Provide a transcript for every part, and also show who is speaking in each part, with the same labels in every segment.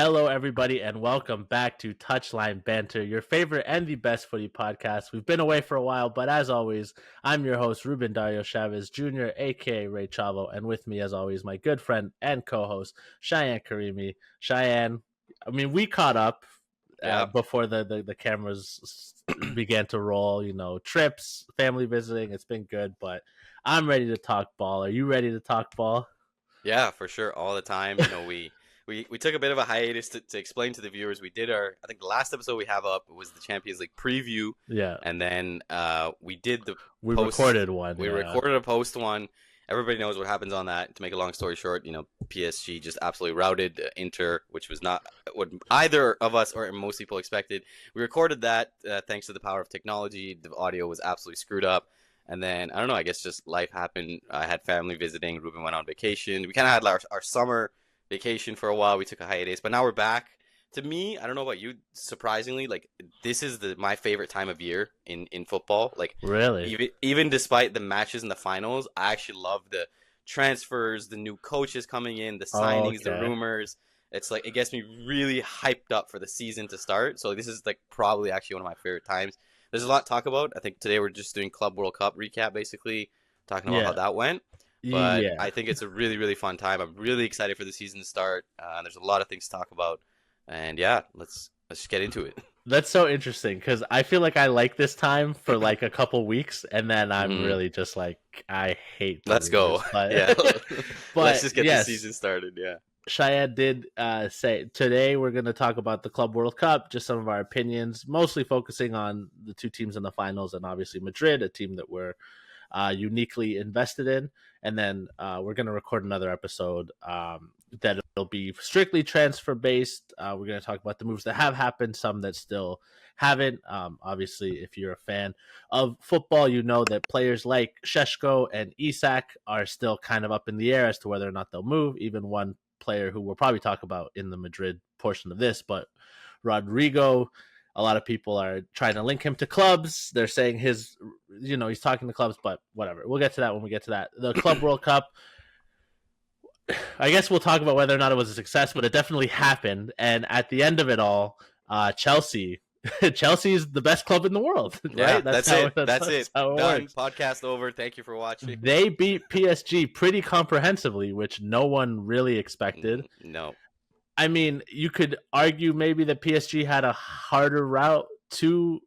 Speaker 1: Hello, everybody, and welcome back to Touchline Banter, your favorite and the best footy podcast. We've been away for a while, but as always, I'm your host, Ruben Dario Chavez Jr., aka Ray Chavo, and with me, as always, my good friend and co-host, Shayan Karimi. Shayan, we caught up before the cameras began to roll, trips, family visiting. It's been good, but I'm ready to talk ball. Are you ready to talk ball?
Speaker 2: Yeah, for sure. All the time. We took a bit of a hiatus to explain to the viewers. We did I think the last episode we have up was the Champions League preview.
Speaker 1: Yeah.
Speaker 2: And then we did
Speaker 1: We
Speaker 2: post,
Speaker 1: recorded one.
Speaker 2: We recorded a post one. Everybody knows what happens on that. To make a long story short, PSG just absolutely routed Inter, which was not what either of us or most people expected. We recorded that thanks to the power of technology. The audio was absolutely screwed up. And then, I don't know, I guess just life happened. I had family visiting. Ruben went on vacation. We kind of had our summer vacation for a while. We took a hiatus, but now we're back. To me, I don't know about you, surprisingly, like this is my favorite time of year in football. Like,
Speaker 1: really,
Speaker 2: even despite the matches in the finals, I actually love the transfers, the new coaches coming in, the signings, the rumors. It's like it gets me really hyped up for the season to start. So this is like probably actually one of my favorite times. There's a lot to talk about. I think today we're just doing Club World Cup recap, basically talking about how that went. But I think it's a really, really fun time. I'm really excited for the season to start. There's a lot of things to talk about. And yeah, let's just get into it.
Speaker 1: That's so interesting because I feel like I like this time for like a couple weeks, and then I'm really just like, I hate.
Speaker 2: Let's go.
Speaker 1: But,
Speaker 2: yeah,
Speaker 1: but
Speaker 2: let's just get the season started. Yeah.
Speaker 1: Shayan did say today we're going to talk about the Club World Cup, just some of our opinions, mostly focusing on the two teams in the finals and obviously Madrid, a team that we're uniquely invested in. And then we're going to record another episode that it'll be strictly transfer based. We're going to talk about the moves that have happened, some that still haven't. Obviously, if you're a fan of football, you know that players like Šeško and Isak are still kind of up in the air as to whether or not they'll move. Even one player who we'll probably talk about in the Madrid portion of this, but Rodrigo, a lot of people are trying to link him to clubs. They're saying he's talking to clubs, but whatever. We'll get to that when we get to that. The Club World Cup, I guess we'll talk about whether or not it was a success, but it definitely happened. And at the end of it all, Chelsea is the best club in the world. Right?
Speaker 2: Yeah, that's it.
Speaker 1: That's
Speaker 2: it.
Speaker 1: Done.
Speaker 2: Works. Podcast over. Thank you for watching.
Speaker 1: They beat PSG pretty comprehensively, which no one really expected.
Speaker 2: No.
Speaker 1: I mean, you could argue maybe that PSG had a harder route to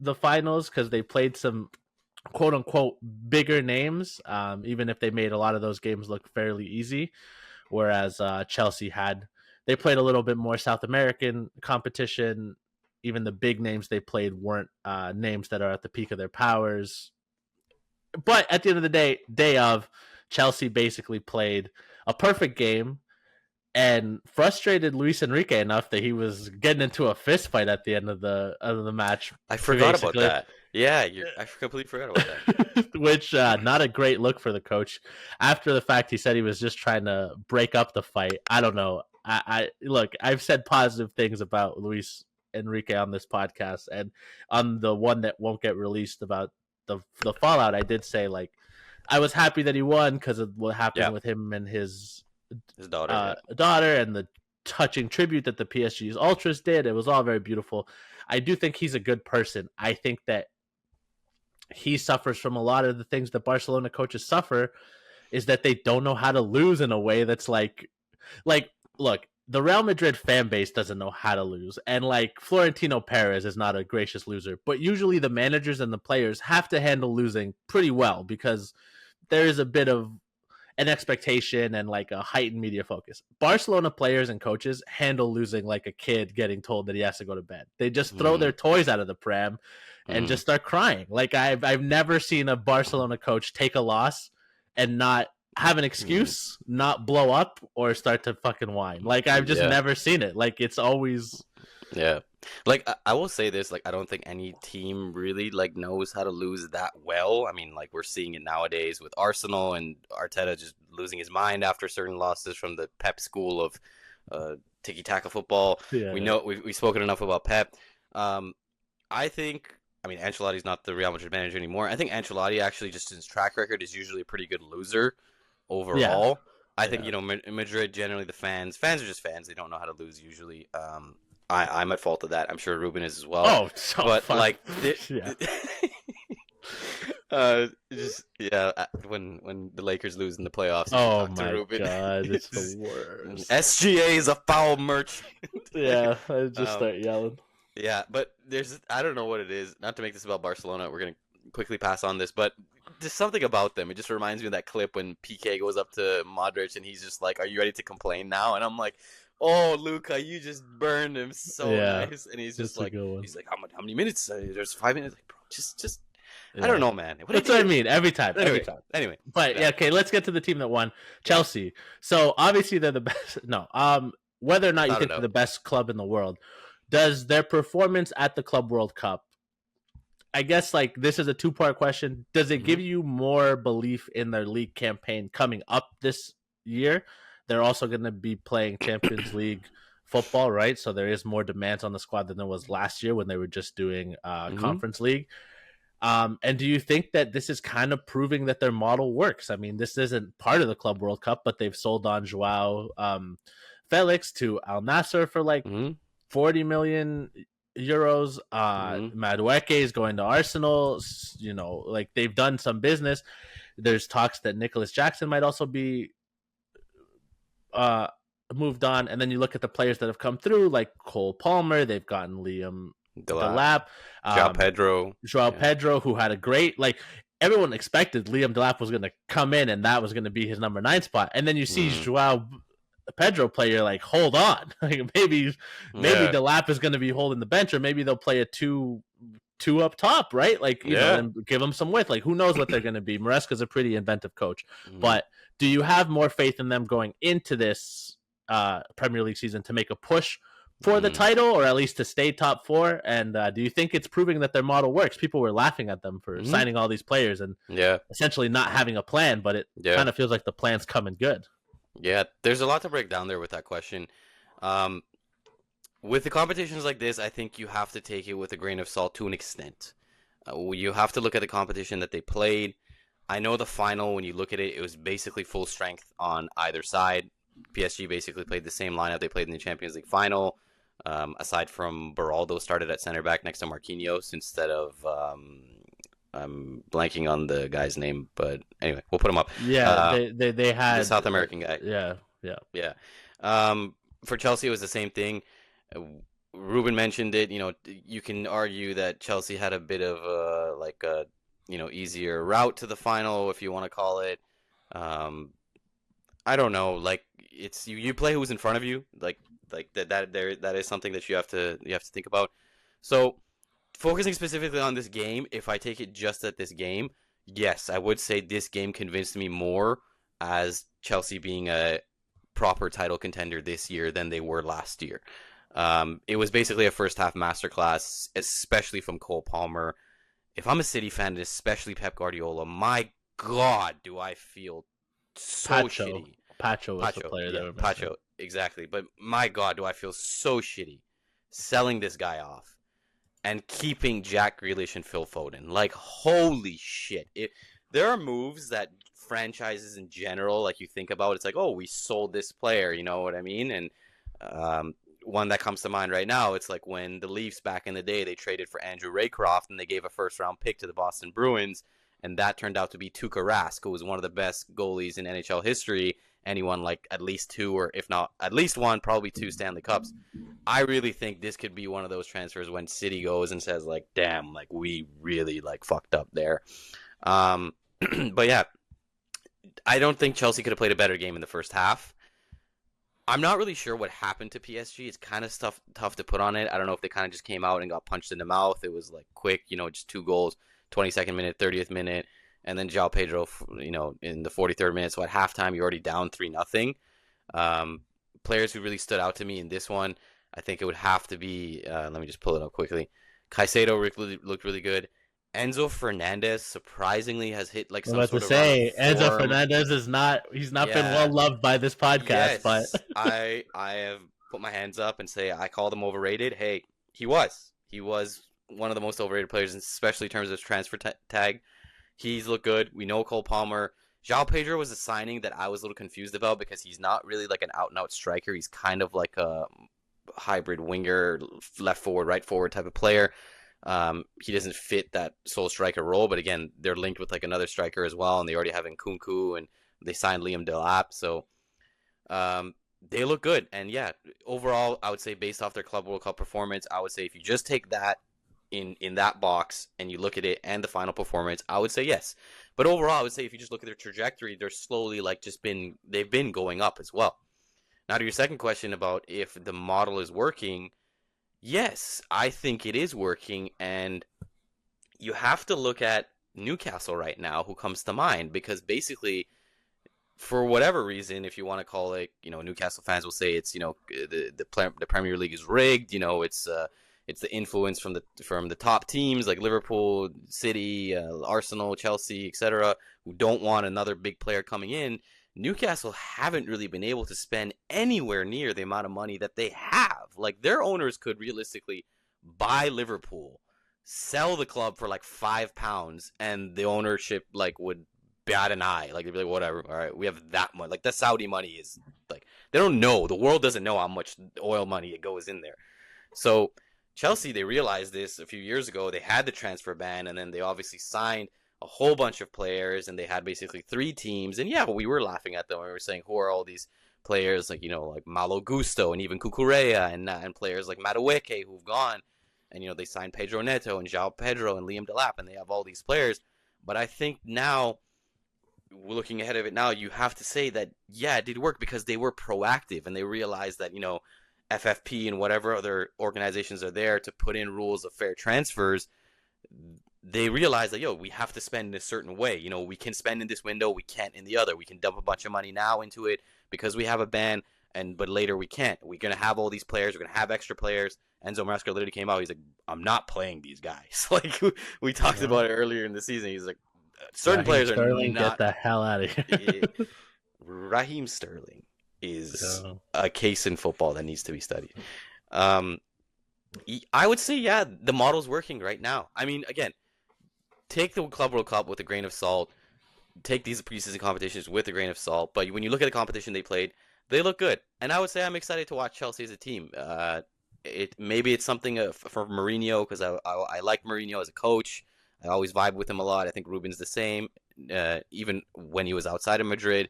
Speaker 1: the finals because they played some quote-unquote bigger names, even if they made a lot of those games look fairly easy, whereas Chelsea they played a little bit more South American competition. Even the big names they played weren't names that are at the peak of their powers. But at the end of the day, Chelsea basically played a perfect game and frustrated Luis Enrique enough that he was getting into a fist fight at the end of the match.
Speaker 2: I forgot about that. Yeah, I completely forgot about that.
Speaker 1: Which not a great look for the coach. After the fact, he said he was just trying to break up the fight. I don't know. I look, I've said positive things about Luis Enrique on this podcast, and on the one that won't get released about the fallout, I did say like I was happy that he won because of what happened with him and his daughter and the touching tribute that the PSG's ultras did. It was all very beautiful. I do think he's a good person. I think that he suffers from a lot of the things that Barcelona coaches suffer, is that they don't know how to lose in a way that's like look, the Real Madrid fan base doesn't know how to lose, and like Florentino Perez is not a gracious loser, but usually the managers and the players have to handle losing pretty well because there is a bit of an expectation and like a heightened media focus. Barcelona players and coaches handle losing like a kid getting told that he has to go to bed. They just throw their toys out of the pram and just start crying. Like I've never seen a Barcelona coach take a loss and not have an excuse, not blow up or start to fucking whine. Like I've just never seen it. Like it's always
Speaker 2: like I will say this, like I don't think any team really like knows how to lose that well. I mean, like we're seeing it nowadays with Arsenal and Arteta just losing his mind after certain losses from the Pep school of tiki-taka football. We know we've spoken enough about Pep. I think Ancelotti's not the Real Madrid manager anymore. I think Ancelotti actually just his track record is usually a pretty good loser overall. I think Madrid generally the fans are just fans. They don't know how to lose usually. I'm at fault of that. I'm sure Ruben is as well.
Speaker 1: Oh, so
Speaker 2: But
Speaker 1: fuck.
Speaker 2: like,
Speaker 1: Yeah.
Speaker 2: just when the Lakers lose in the playoffs, you should
Speaker 1: Oh
Speaker 2: talk to
Speaker 1: my
Speaker 2: Ruben.
Speaker 1: god, it's the worst.
Speaker 2: SGA is a foul merchant.
Speaker 1: Yeah, I just start yelling.
Speaker 2: Yeah, but I don't know what it is. Not to make this about Barcelona, we're gonna quickly pass on this, but just something about them. It just reminds me of that clip when PK goes up to Modric and he's just like, "Are you ready to complain now?" And I'm like, "Oh, Luka, you just burned him so nice." And he's just like, "How many minutes? There's 5 minutes." Like, bro, just. Yeah. I don't know, man.
Speaker 1: That's what I mean. Every time.
Speaker 2: Anyway.
Speaker 1: But yeah, okay, let's get to the team that won. Chelsea. So obviously they're the best. No. Whether or not you think they're the best club in the world, does their performance at the Club World Cup, I guess like this is a two-part question. Does it give you more belief in their league campaign coming up this year? They're also going to be playing Champions League football, right? So there is more demands on the squad than there was last year when they were just doing Conference League. And do you think that this is kind of proving that their model works? I mean, this isn't part of the Club World Cup, but they've sold on Joao Felix to Al Nassr for like 40 million euros. Madueke is going to Arsenal. Like they've done some business. There's talks that Nicholas Jackson might also be moved on. And then you look at the players that have come through, like Cole Palmer. They've gotten Liam Delap, Joao Pedro, who had a great, like, everyone expected Liam Delap was going to come in and that was going to be his number 9 spot. And then you see Joao Pedro play, you're like, hold on. Like, maybe Delap is going to be holding the bench, or maybe they'll play a two up top, right? Like, you know, and give them some width. Like, who knows what they're going to be? Maresca's a pretty inventive coach. But do you have more faith in them going into this Premier League season to make a push for the title, or at least to stay top 4? And do you think it's proving that their model works? People were laughing at them for signing all these players and essentially not having a plan, but it kind of feels like the plan's coming good.
Speaker 2: Yeah, there's a lot to break down there with that question. With the competitions like this, I think you have to take it with a grain of salt to an extent. You have to look at the competition that they played. I know the final, when you look at it, it was basically full strength on either side. PSG basically played the same lineup they played in the Champions League final. Aside from Beraldo started at center back next to Marquinhos instead of I'm blanking on the guy's name, but anyway, we'll put him up.
Speaker 1: Yeah, they had
Speaker 2: the South American guy.
Speaker 1: Yeah.
Speaker 2: For Chelsea, it was the same thing. Ruben mentioned it. You know, you can argue that Chelsea had a bit of a easier route to the final, if you want to call it. I don't know. Like, it's you play who's in front of you. Like that is something that you have to think about. So, focusing specifically on this game, if I take it just at this game, yes, I would say this game convinced me more as Chelsea being a proper title contender this year than they were last year. It was basically a first half masterclass, especially from Cole Palmer. If I'm a City fan, and especially Pep Guardiola, my God, do I feel so shitty.
Speaker 1: Pacho was the player that was
Speaker 2: Pacho, exactly. But my God, do I feel so shitty selling this guy off and keeping Jack Grealish and Phil Foden. Like, holy shit. There are moves that franchises in general, like, you think about, it's like, oh, we sold this player, you know what I mean? And one that comes to mind right now, it's like when the Leafs back in the day, they traded for Andrew Raycroft and they gave a first-round pick to the Boston Bruins, and that turned out to be Tuukka Rask, who was one of the best goalies in NHL history, and he won like at least 2, or if not at least 1, probably 2 Stanley Cups. I really think this could be one of those transfers when City goes and says, like, damn, like, we really, like, fucked up there. But yeah, I don't think Chelsea could have played a better game in the first half. I'm not really sure what happened to PSG. It's kind of tough to put on it. I don't know if they kind of just came out and got punched in the mouth. It was like quick, just 2 goals, 22nd minute, 30th minute, and then Joao Pedro, in the 43rd minute. So at halftime, you're already down 3-0. Players who really stood out to me in this one, I think it would have to be, let me just pull it up quickly. Caicedo looked really good. Enzo Fernandez surprisingly has hit like some sort of
Speaker 1: Enzo Fernandez he's not been well loved by this podcast, but
Speaker 2: I have put my hands up and say I called him overrated. Hey, he was one of the most overrated players, especially in terms of his transfer tag. He's looked good. We know Cole Palmer João Pedro was a signing that I was a little confused about because he's not really like an out and out striker. He's kind of like a hybrid winger, left forward, right forward type of player. He doesn't fit that sole striker role, but again, they're linked with like another striker as well, and they already have Nkunku, and they signed Liam Delap, so they look good. And yeah, overall, I would say based off their Club World Cup performance, I would say if you just take that in that box and you look at it and the final performance, I would say yes. But overall, I would say if you just look at their trajectory, they're slowly like they've been going up as well. Now to your second question about if the model is working, yes, I think it is working, and you have to look at Newcastle right now, who comes to mind, because basically, for whatever reason, if you want to call it, Newcastle fans will say it's, the Premier League is rigged. It's the influence from the top teams like Liverpool, City, Arsenal, Chelsea, etc., who don't want another big player coming in. Newcastle haven't really been able to spend anywhere near the amount of money that they have. Like, their owners could realistically buy Liverpool, sell the club for like £5, and the ownership like would bat an eye. Like, they'd be like, whatever, all right, we have that much. Like, the Saudi money is like, they don't know. The world doesn't know how much oil money it goes in there. So Chelsea, they realized this a few years ago. They had the transfer ban, and then they obviously signed a whole bunch of players, and they had basically 3 teams. And yeah, we were laughing at them. We were saying, who are all these players like, like Malo Gusto and even Cucurella and players like Madueke who've gone. And, they signed Pedro Neto and João Pedro and Liam Delap, and they have all these players. But I think now, looking ahead of it now, you have to say that, yeah, it did work because they were proactive and they realized that, FFP and whatever other organizations are there to put in rules of fair transfers. They realize that, we have to spend in a certain way. We can spend in this window, we can't in the other. We can dump a bunch of money now into it because we have a ban, but later we can't. We're going to have all these players. We're going to have extra players. Enzo Maresca literally came out. He's like, I'm not playing these guys. Like, we talked about it earlier in the season. He's like, certain players
Speaker 1: Sterling,
Speaker 2: are not.
Speaker 1: Get the hell out of here.
Speaker 2: Raheem Sterling is a case in football that needs to be studied. I would say, yeah, the model's working right now. I mean, again, take the Club World Cup with a grain of salt. Take these preseason competitions with a grain of salt. But when you look at the competition they played, they look good. And I would say I'm excited to watch Chelsea as a team. Maybe it's something for Mourinho, because I like Mourinho as a coach. I always vibe with him a lot. I think Ruben's the same, even when he was outside of Madrid.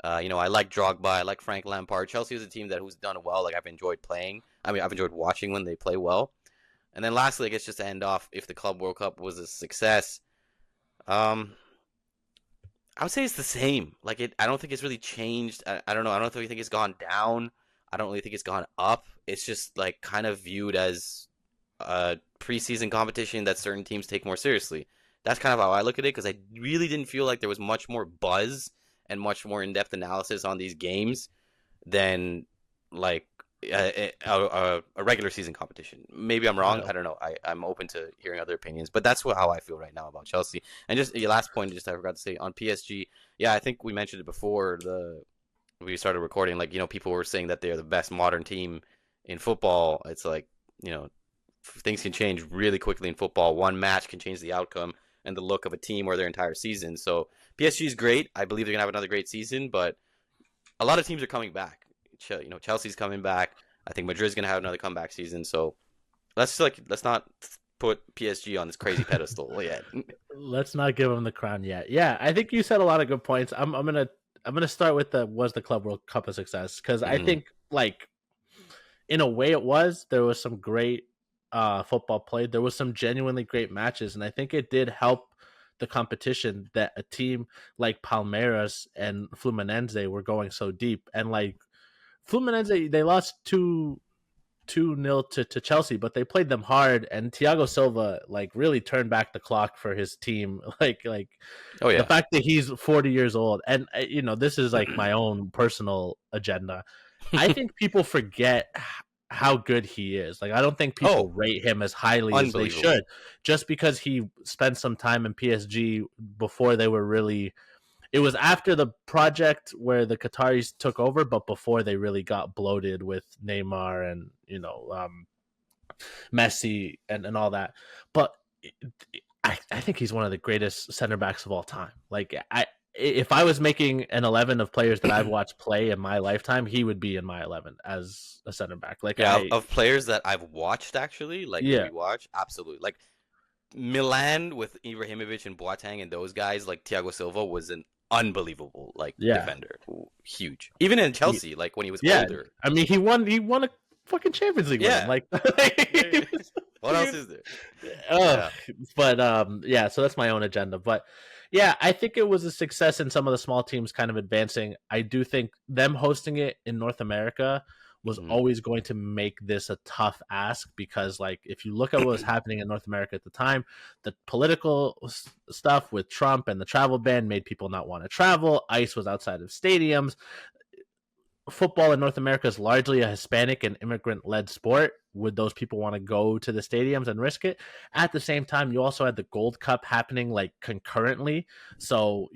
Speaker 2: I like Drogba. I like Frank Lampard. Chelsea is a team who's done well. Like, I've enjoyed playing. I mean, I've enjoyed watching when they play well. And then lastly, I guess just to end off, if the Club World Cup was a success, I would say it's the same. Like, I don't think it's really changed. I don't know. I don't really think it's gone down. I don't really think it's gone up. It's just like kind of viewed as a preseason competition that certain teams take more seriously. That's kind of how I look at it, because I really didn't feel like there was much more buzz and much more in-depth analysis on these games than like a regular season competition. Maybe I'm wrong. I don't know. I'm open to hearing other opinions, but that's how I feel right now about Chelsea. And just your last point, I forgot to say on PSG. Yeah, I think we mentioned it before we started recording. Like, people were saying that they're the best modern team in football. It's like, things can change really quickly in football. One match can change the outcome and the look of a team or their entire season. So PSG is great. I believe they're gonna have another great season, but a lot of teams are coming back. Chelsea's coming back. I think Madrid's gonna have another comeback season. So let's not put PSG on this crazy pedestal yet.
Speaker 1: Let's not give them the crown yet. Yeah, I think you said a lot of good points. I'm gonna start with was the Club World Cup a success? Because I think, like, in a way there was some great football played. There was some genuinely great matches, and I think it did help the competition that a team like Palmeiras and Fluminense were going so deep. And like Fluminense, they lost 2-0 to Chelsea, but they played them hard, and Thiago Silva like really turned back the clock for his team. Like
Speaker 2: oh yeah,
Speaker 1: the fact that he's 40 years old, and this is like my own personal agenda. I think people forget how good he is. Like, I don't think people rate him as highly as they should, just because he spent some time in PSG before they were really. It was after the project where the Qataris took over, but before they really got bloated with Neymar and Messi and all that. But I think he's one of the greatest center backs of all time. Like, if I was making an 11 of players that I've watched play in my lifetime, he would be in my 11 as a center back. Like
Speaker 2: Yeah, of players that I've watched actually, like
Speaker 1: yeah,
Speaker 2: rewatch, absolutely. Like Milan with Ibrahimovic and Boateng and those guys, like Thiago Silva was an unbelievable like
Speaker 1: yeah,
Speaker 2: defender, huge. Even in Chelsea, like when he was
Speaker 1: yeah.
Speaker 2: older.
Speaker 1: I mean, he won a fucking Champions League with him.
Speaker 2: Yeah.
Speaker 1: Like,
Speaker 2: What else is there?
Speaker 1: oh,
Speaker 2: Yeah.
Speaker 1: but yeah. So that's my own agenda. But yeah, I think it was a success in some of the small teams kind of advancing. I do think them hosting it in North America was
Speaker 2: Mhm.
Speaker 1: always going to make this a tough ask because, like, if you look at what was happening in North America at the time, the political stuff with Trump and the travel ban made people not want to travel. ICE was outside of stadiums. Football in North America is largely a Hispanic and immigrant led sport. Would those people want to go to the stadiums and risk it? At the same time, you also had the Gold Cup happening like concurrently. So,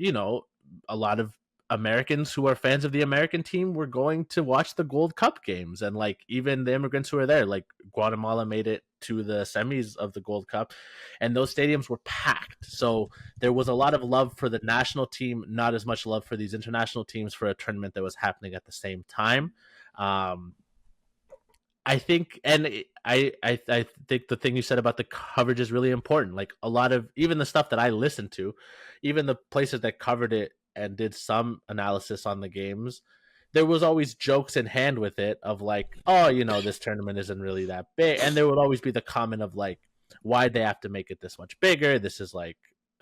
Speaker 1: a lot of Americans who are fans of the American team were going to watch the Gold Cup games. And like even the immigrants who are there, like Guatemala made it to the semis of the Gold Cup, and those stadiums were packed. So there was a lot of love for the national team, not as much love for these international teams for a tournament that was happening at the same time. Um, I think, and I think the thing you said about the coverage is really important. Like a lot of even the stuff that I listened to, even the places that covered it and did some analysis on the games, there was always jokes in hand with it of like, oh, this tournament isn't really that big, and there would always be the comment of like, why'd they have to make it this much bigger? This is like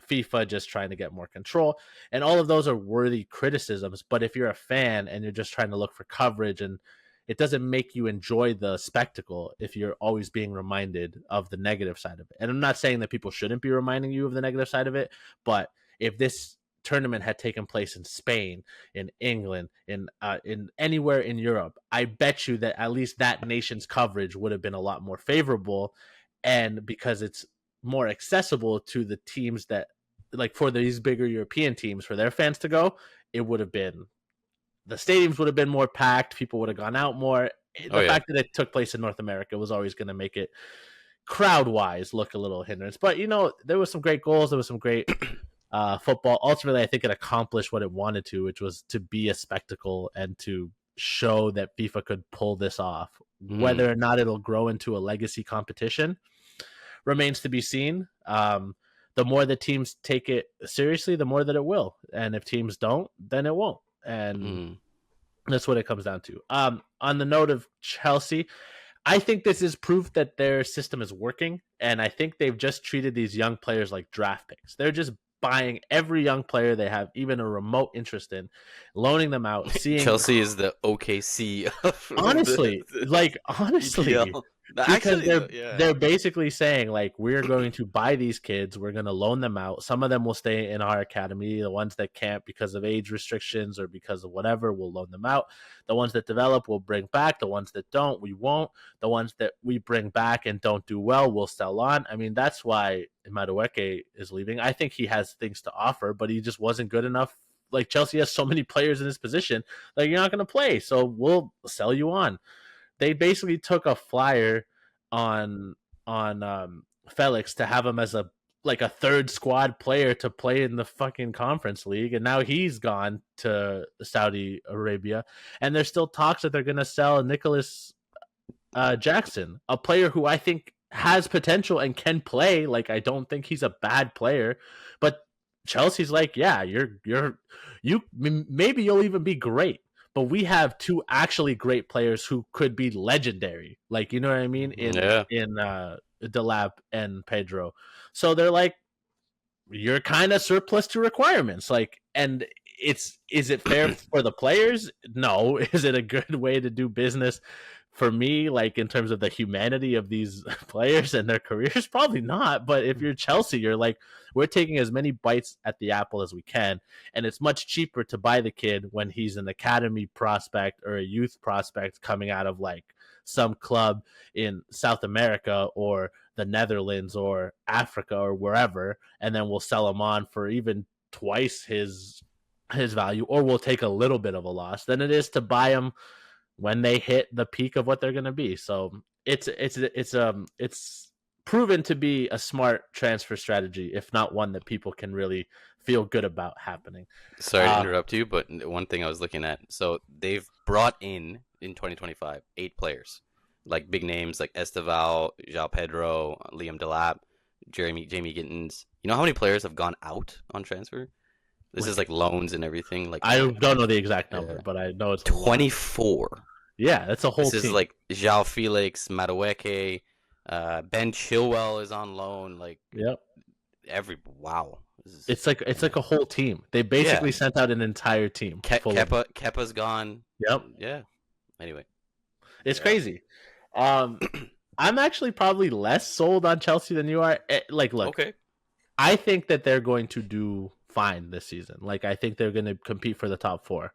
Speaker 1: FIFA just trying to get more control, and all of those are worthy criticisms. But if you're a fan and you're just trying to look for coverage and it doesn't make you enjoy the spectacle if you're always being reminded of the negative side of it. And I'm not saying that people shouldn't be reminding you of the negative side of it, but if this tournament had taken place in Spain, in England, in anywhere in Europe, I bet you that at least that nation's coverage would have been a lot more favorable, and because it's more accessible to the teams that like for these bigger European teams for their fans to go, it would have been the stadiums would have been more packed. People would have gone out more.
Speaker 2: Oh
Speaker 1: The
Speaker 2: yeah.
Speaker 1: fact that it took place in North America was always going to make it crowd wise look a little hindrance. But there was some great goals. There was some great football. Ultimately, I think it accomplished what it wanted to, which was to be a spectacle and to show that FIFA could pull this off.
Speaker 2: Mm.
Speaker 1: Whether or not it'll grow into a legacy competition remains to be seen. The more the teams take it seriously, the more that it will. And if teams don't, then it won't. And
Speaker 2: Mm.
Speaker 1: that's what it comes down to. On the note of Chelsea, I think this is proof that their system is working. And I think they've just treated these young players like draft picks. They're just buying every young player they have even a remote interest in, loaning them out, seeing
Speaker 2: Chelsea is the OKC of
Speaker 1: honestly,
Speaker 2: the
Speaker 1: honestly,
Speaker 2: EPL.
Speaker 1: because
Speaker 2: Actually, though, yeah.
Speaker 1: they're basically saying like we're going to buy these kids, we're going to loan them out. Some of them will stay in our academy. The ones that can't because of age restrictions or because of whatever, we'll loan them out. The ones that develop, we'll bring back. The ones that don't, we won't. The ones that we bring back and don't do well, we'll sell on. I mean, that's why Madueke is leaving. I think he has things to offer, but he just wasn't good enough. Like Chelsea has so many players in his position, like you're not going to play, so we'll sell you on. They basically took a flyer on Felix to have him as a third squad player to play in the fucking conference league, and now he's gone to Saudi Arabia, and there's still talks that they're going to sell Nicholas Jackson, a player who I think has potential and can play. Like I don't think he's a bad player, but Chelsea's like, yeah, you maybe you'll even be great, but we have two actually great players who could be legendary. Like you know what I mean
Speaker 2: Yeah.
Speaker 1: in Delap and Pedro. So they're like, you're kind of surplus to requirements. Like, and is it fair for the players? No. Is it a good way to do business for me, like in terms of the humanity of these players and their careers? Probably not. But if you're Chelsea, you're like, we're taking as many bites at the apple as we can, and it's much cheaper to buy the kid when he's an academy prospect or a youth prospect coming out of like some club in South America or the Netherlands or Africa or wherever, and then we'll sell him on for even twice his value, or we'll take a little bit of a loss than it is to buy him when they hit the peak of what they're going to be. So it's proven to be a smart transfer strategy, if not one that people can really feel good about happening.
Speaker 2: Sorry to interrupt you, but one thing I was looking at, so they've brought in 2025 8 players, like big names like Esteval, João Pedro, Liam Delap, Jamie Gittins. You know how many players have gone out on transfer? This is like loans and everything. Like
Speaker 1: I don't know the exact number,
Speaker 2: yeah.
Speaker 1: but I know it's
Speaker 2: 24.
Speaker 1: Yeah, that's a whole
Speaker 2: This
Speaker 1: team.
Speaker 2: is like João Felix, Madueke, Ben Chilwell is on loan. Like
Speaker 1: Yep.
Speaker 2: wow.
Speaker 1: It's like a whole team. They basically sent out an entire team.
Speaker 2: Kepa's gone.
Speaker 1: Yep.
Speaker 2: Yeah. Anyway,
Speaker 1: it's crazy. I'm actually probably less sold on Chelsea than you are. Like, look,
Speaker 2: okay.
Speaker 1: I think that they're going to do fine this season. Like, I think they're going to compete for the top 4.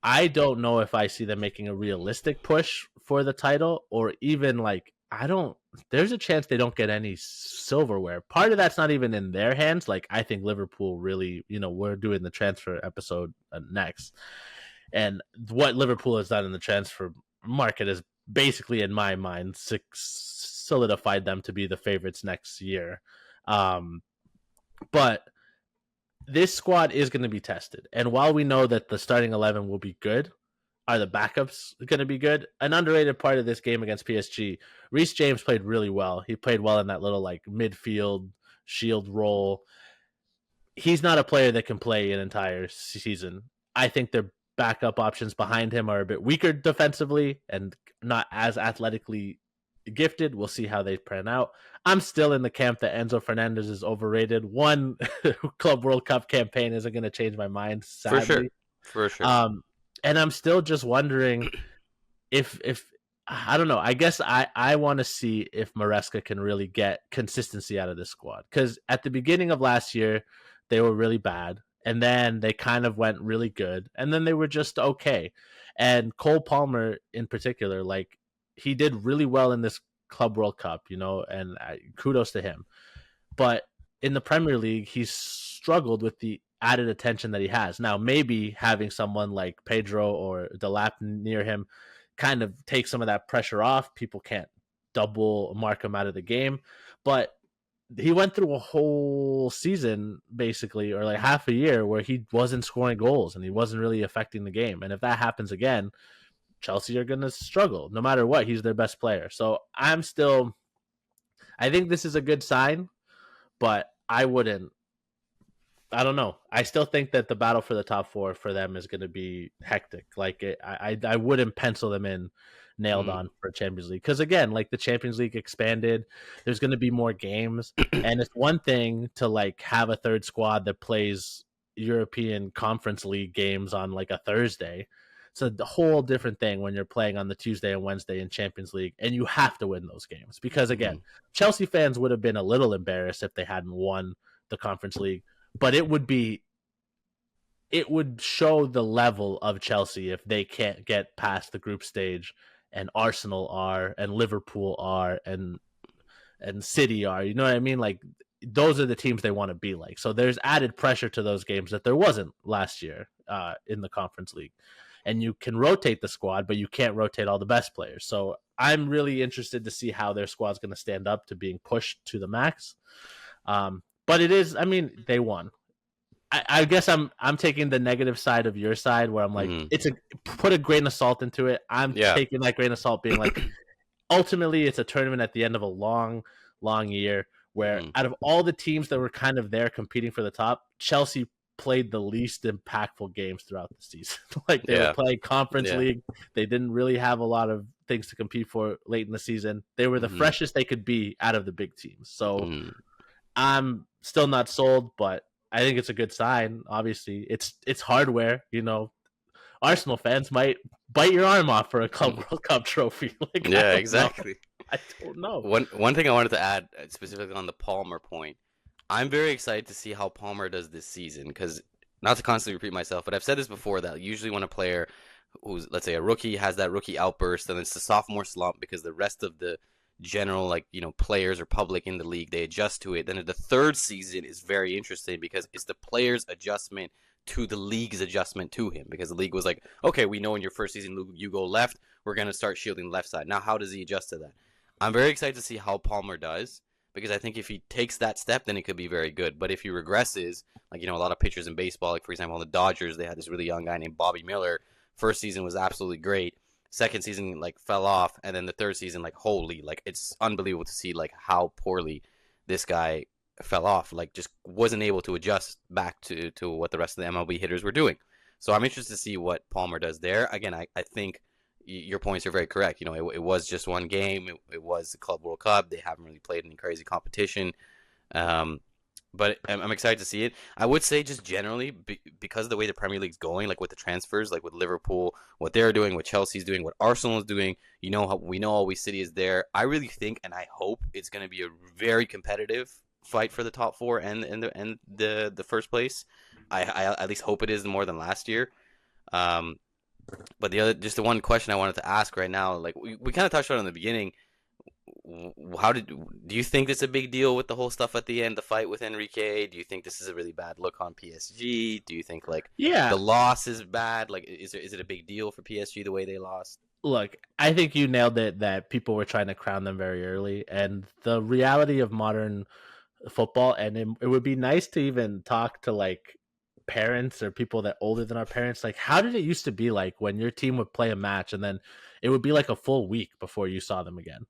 Speaker 1: I don't know if I see them making a realistic push for the title, or even like, there's a chance they don't get any silverware. Part of that's not even in their hands. Like, I think Liverpool really, we're doing the transfer episode next. And what Liverpool has done in the transfer market is basically, in my mind, solidified them to be the favorites next year. But this squad is going to be tested. And while we know that the starting 11 will be good, are the backups going to be good? An underrated part of this game against PSG, Reece James played really well. He played well in that little like midfield shield role. He's not a player that can play an entire season. I think their backup options behind him are a bit weaker defensively and not as athletically gifted. We'll see how they pan out. I'm still in the camp that Enzo Fernandez is overrated. One Club World Cup campaign isn't going to change my mind, sadly.
Speaker 2: For sure.
Speaker 1: And I'm still just wondering if I don't know. I guess I want to see if Maresca can really get consistency out of this squad. Because at the beginning of last year, they were really bad. And then they kind of went really good. And then they were just okay. And Cole Palmer in particular, like, he did really well in this Club World Cup, and kudos to him. But in the Premier League, he's struggled with the added attention that he has. Now, maybe having someone like Pedro or Delap near him kind of takes some of that pressure off. People can't double mark him out of the game. But he went through a whole season, basically, or like half a year, where he wasn't scoring goals and he wasn't really affecting the game. And if that happens again, Chelsea are going to struggle. No matter what, he's their best player. So I think this is a good sign, but I don't know. I still think that the battle for the top 4 for them is going to be hectic. Like, I wouldn't pencil them in nailed on for Champions League. Because again, like, the Champions League expanded. There's going to be more games. And it's one thing to like have a third squad that plays European Conference League games on like a Thursday. It's a whole different thing when you're playing on the Tuesday and Wednesday in Champions League, and you have to win those games. Because again, Chelsea fans would have been a little embarrassed if they hadn't won the Conference League, but it would show the level of Chelsea if they can't get past the group stage, and Arsenal are, and Liverpool are, and City are. You know what I mean? Like, those are the teams they want to be like. So there's added pressure to those games that there wasn't last year in the Conference League. And you can rotate the squad, but you can't rotate all the best players. So I'm really interested to see how their squad's going to stand up to being pushed to the max. But it is, I mean, they won. I guess I'm taking the negative side of your side, where I'm like, put a grain of salt into it. I'm taking that grain of salt, being like, ultimately, it's a tournament at the end of a long, long year, where out of all the teams that were kind of there competing for the top, Chelsea played the least impactful games throughout the season. Like, they were playing Conference League. They didn't really have a lot of things to compete for late in the season. They were the freshest they could be out of the big teams. So I'm still not sold, but I think it's a good sign. Obviously, it's hardware. Arsenal fans might bite your arm off for a Club World Cup trophy. Like,
Speaker 2: exactly.
Speaker 1: I don't know.
Speaker 2: One thing I wanted to add, specifically on the Palmer point, I'm very excited to see how Palmer does this season, because, not to constantly repeat myself, but I've said this before, that usually when a player who's, let's say, a rookie has that rookie outburst, and it's the sophomore slump because the rest of the general, players or public in the league, they adjust to it. Then the third season is very interesting because it's the player's adjustment to the league's adjustment to him, because the league was like, okay, we know in your first season you go left, we're going to start shielding the left side. Now, how does he adjust to that? I'm very excited to see how Palmer does, because I think if he takes that step, then it could be very good. But if he regresses, like, a lot of pitchers in baseball, like, for example, on the Dodgers, they had this really young guy named Bobby Miller. First season was absolutely great. Second season, like, fell off. And then the third season, like, holy, like, it's unbelievable to see, like, how poorly this guy fell off. Like, just wasn't able to adjust back to what the rest of the MLB hitters were doing. So I'm interested to see what Palmer does there. Again, I think your points are very correct. It was just one game. It was the Club World Cup. They haven't really played any crazy competition. Um, but I'm excited to see it. I would say just generally, because of the way the Premier League's going, like with the transfers, like with Liverpool, what they're doing, what Chelsea's doing, what Arsenal is doing, how we know always City is there. I really think, and I hope, it's going to be a very competitive fight for the top four and the first place. I at least hope it is more than last year. But the one question I wanted to ask right now, like we kind of touched on in the beginning, do you think this is a big deal with the whole stuff at the end, the fight with Enrique? Do you think this is a really bad look on PSG? Do you think like
Speaker 1: Yeah,
Speaker 2: the loss is bad? Like, is it a big deal for PSG the way they lost?
Speaker 1: look, I think you nailed it that people were trying to crown them very early, and the reality of modern football, and it would be nice to even talk to like parents or people that older than our parents, like how did it used to be like when your team would play a match and then it would be like a full week before you saw them again,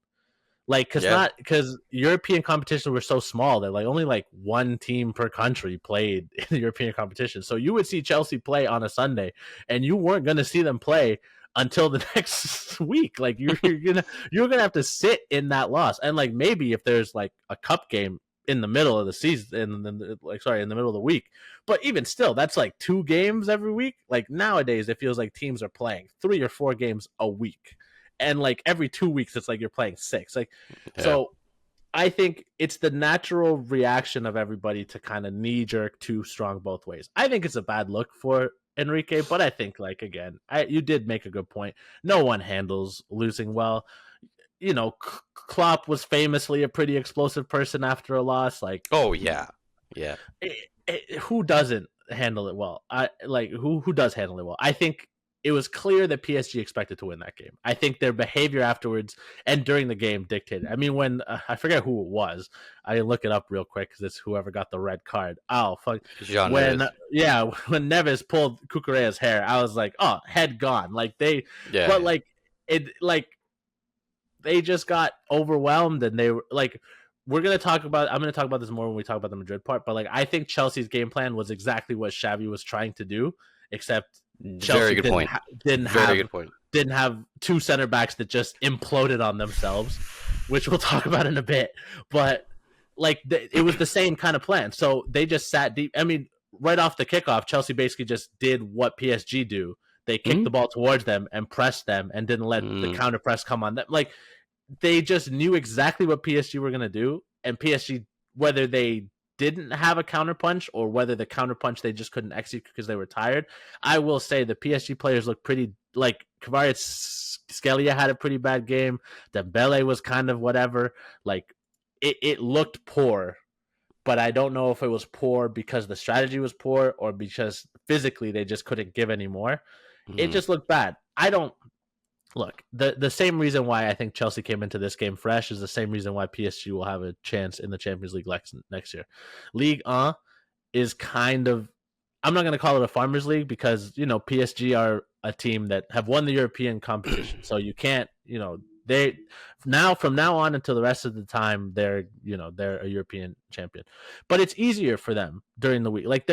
Speaker 1: like
Speaker 2: Yeah,
Speaker 1: because European competitions were so small that like only like one team per country played in the European competition. So you would see Chelsea play on a Sunday and you weren't going to see them play until the next week. Like you're gonna have to sit in that loss, and like maybe if there's like a cup game in the middle of the season, in the middle of the week, but even still, that's like 2 games every week. Like nowadays, it feels like teams are playing 3 or 4 games a week, and like every 2 weeks, it's like you're playing 6. Like,
Speaker 2: yeah.
Speaker 1: so I think it's the natural reaction of everybody to kind of knee jerk too strong both ways. I think it's a bad look for Enrique, but I think like again, you did make a good point. No one handles losing well. Klopp was famously a pretty explosive person after a loss. Like,
Speaker 2: Oh yeah, yeah.
Speaker 1: who doesn't handle it well? I like who does handle it well. I think it was clear that PSG expected to win that game. I think their behavior afterwards and during the game dictated. I mean, when I forget who it was, I look it up real quick because it's whoever got the red card. Oh fuck!
Speaker 2: Jean
Speaker 1: When
Speaker 2: Neves.
Speaker 1: when Neves pulled Cucurella's hair, I was like, oh, head gone. Like
Speaker 2: Yeah,
Speaker 1: but
Speaker 2: yeah.
Speaker 1: like it, like they just got overwhelmed, and they were like, I'm going to talk about this more when we talk about the Madrid part, but like I think Chelsea's game plan was exactly what Xavi was trying to do, except
Speaker 2: Very
Speaker 1: Chelsea
Speaker 2: good point.
Speaker 1: didn't
Speaker 2: Very
Speaker 1: have
Speaker 2: good point.
Speaker 1: didn't have 2 center backs that just imploded on themselves, which we'll talk about in a bit. But like it was the same kind of plan. So they just sat deep. I mean, right off the kickoff, Chelsea basically just did what PSG do. They kicked
Speaker 2: Mm-hmm.
Speaker 1: the ball towards them and pressed them and didn't let the
Speaker 2: Mm-hmm.
Speaker 1: counter press come on them. Like they just knew exactly what PSG were going to do, and PSG, whether they didn't have a counterpunch or whether the counterpunch they just couldn't execute because they were tired. I will say the PSG players look pretty, like Kvaratskhelia had a pretty bad game. Dembele was kind of whatever. Like it looked poor, but I don't know if it was poor because the strategy was poor or because physically they just couldn't give any more. It
Speaker 2: Mm-hmm.
Speaker 1: just looked bad. I don't look, the same reason why I think Chelsea came into this game fresh is the same reason why PSG will have a chance in the Champions League next year. Ligue 1 is kind of, I'm not going to call it a farmers league because PSG are a team that have won the European competition, so you can't they now from now on until the rest of the time they're a European champion, but it's easier for them during the week. Like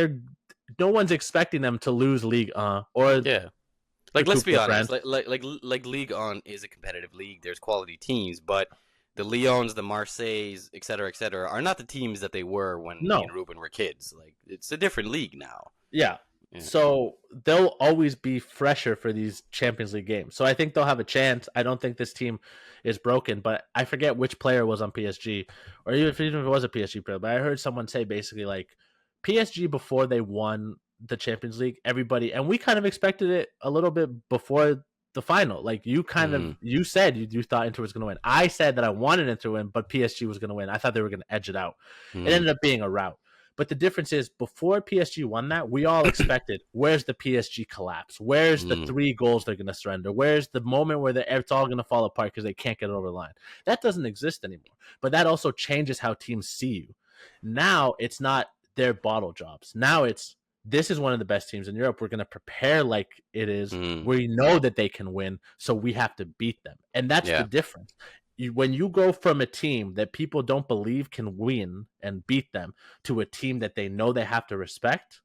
Speaker 1: no one's expecting them to lose Ligue 1 or
Speaker 2: Yeah.
Speaker 1: the
Speaker 2: Like, let's
Speaker 1: Coupe
Speaker 2: be
Speaker 1: de
Speaker 2: honest.
Speaker 1: France.
Speaker 2: Like League On is a competitive league. There's quality teams, but the Lyons, the Marseilles, et cetera, are not the teams that they were when me and
Speaker 1: No,
Speaker 2: Ruben were kids. Like, it's a different league now.
Speaker 1: yeah.
Speaker 2: Yeah.
Speaker 1: So they'll always be fresher for these Champions League games. So I think they'll have a chance. I don't think this team is broken, but I forget which player was on PSG, or even if it was a PSG player. But I heard someone say basically like PSG before they won the Champions League, everybody, and we kind of expected it a little bit before the final. Like
Speaker 2: Mm-hmm.
Speaker 1: you said you thought Inter was going to win. I said that I wanted Inter to win, but PSG was going to win. I thought they were going to edge it out. It
Speaker 2: Mm-hmm.
Speaker 1: ended up being a rout. But the difference is, before PSG won that, we all expected, where's the PSG collapse? Where's the 3 goals they're going to surrender? Where's the moment where it's all going to fall apart because they can't get it over the line? That doesn't exist anymore. But that also changes how teams see you. Now it's not their bottle jobs. Now it's, this is one of the best teams in Europe. We're going to prepare like it is. We know that they can win, so we have to beat them. And that's the difference. When you go from a team that people don't believe can win and beat them to a team that they know they have to respect,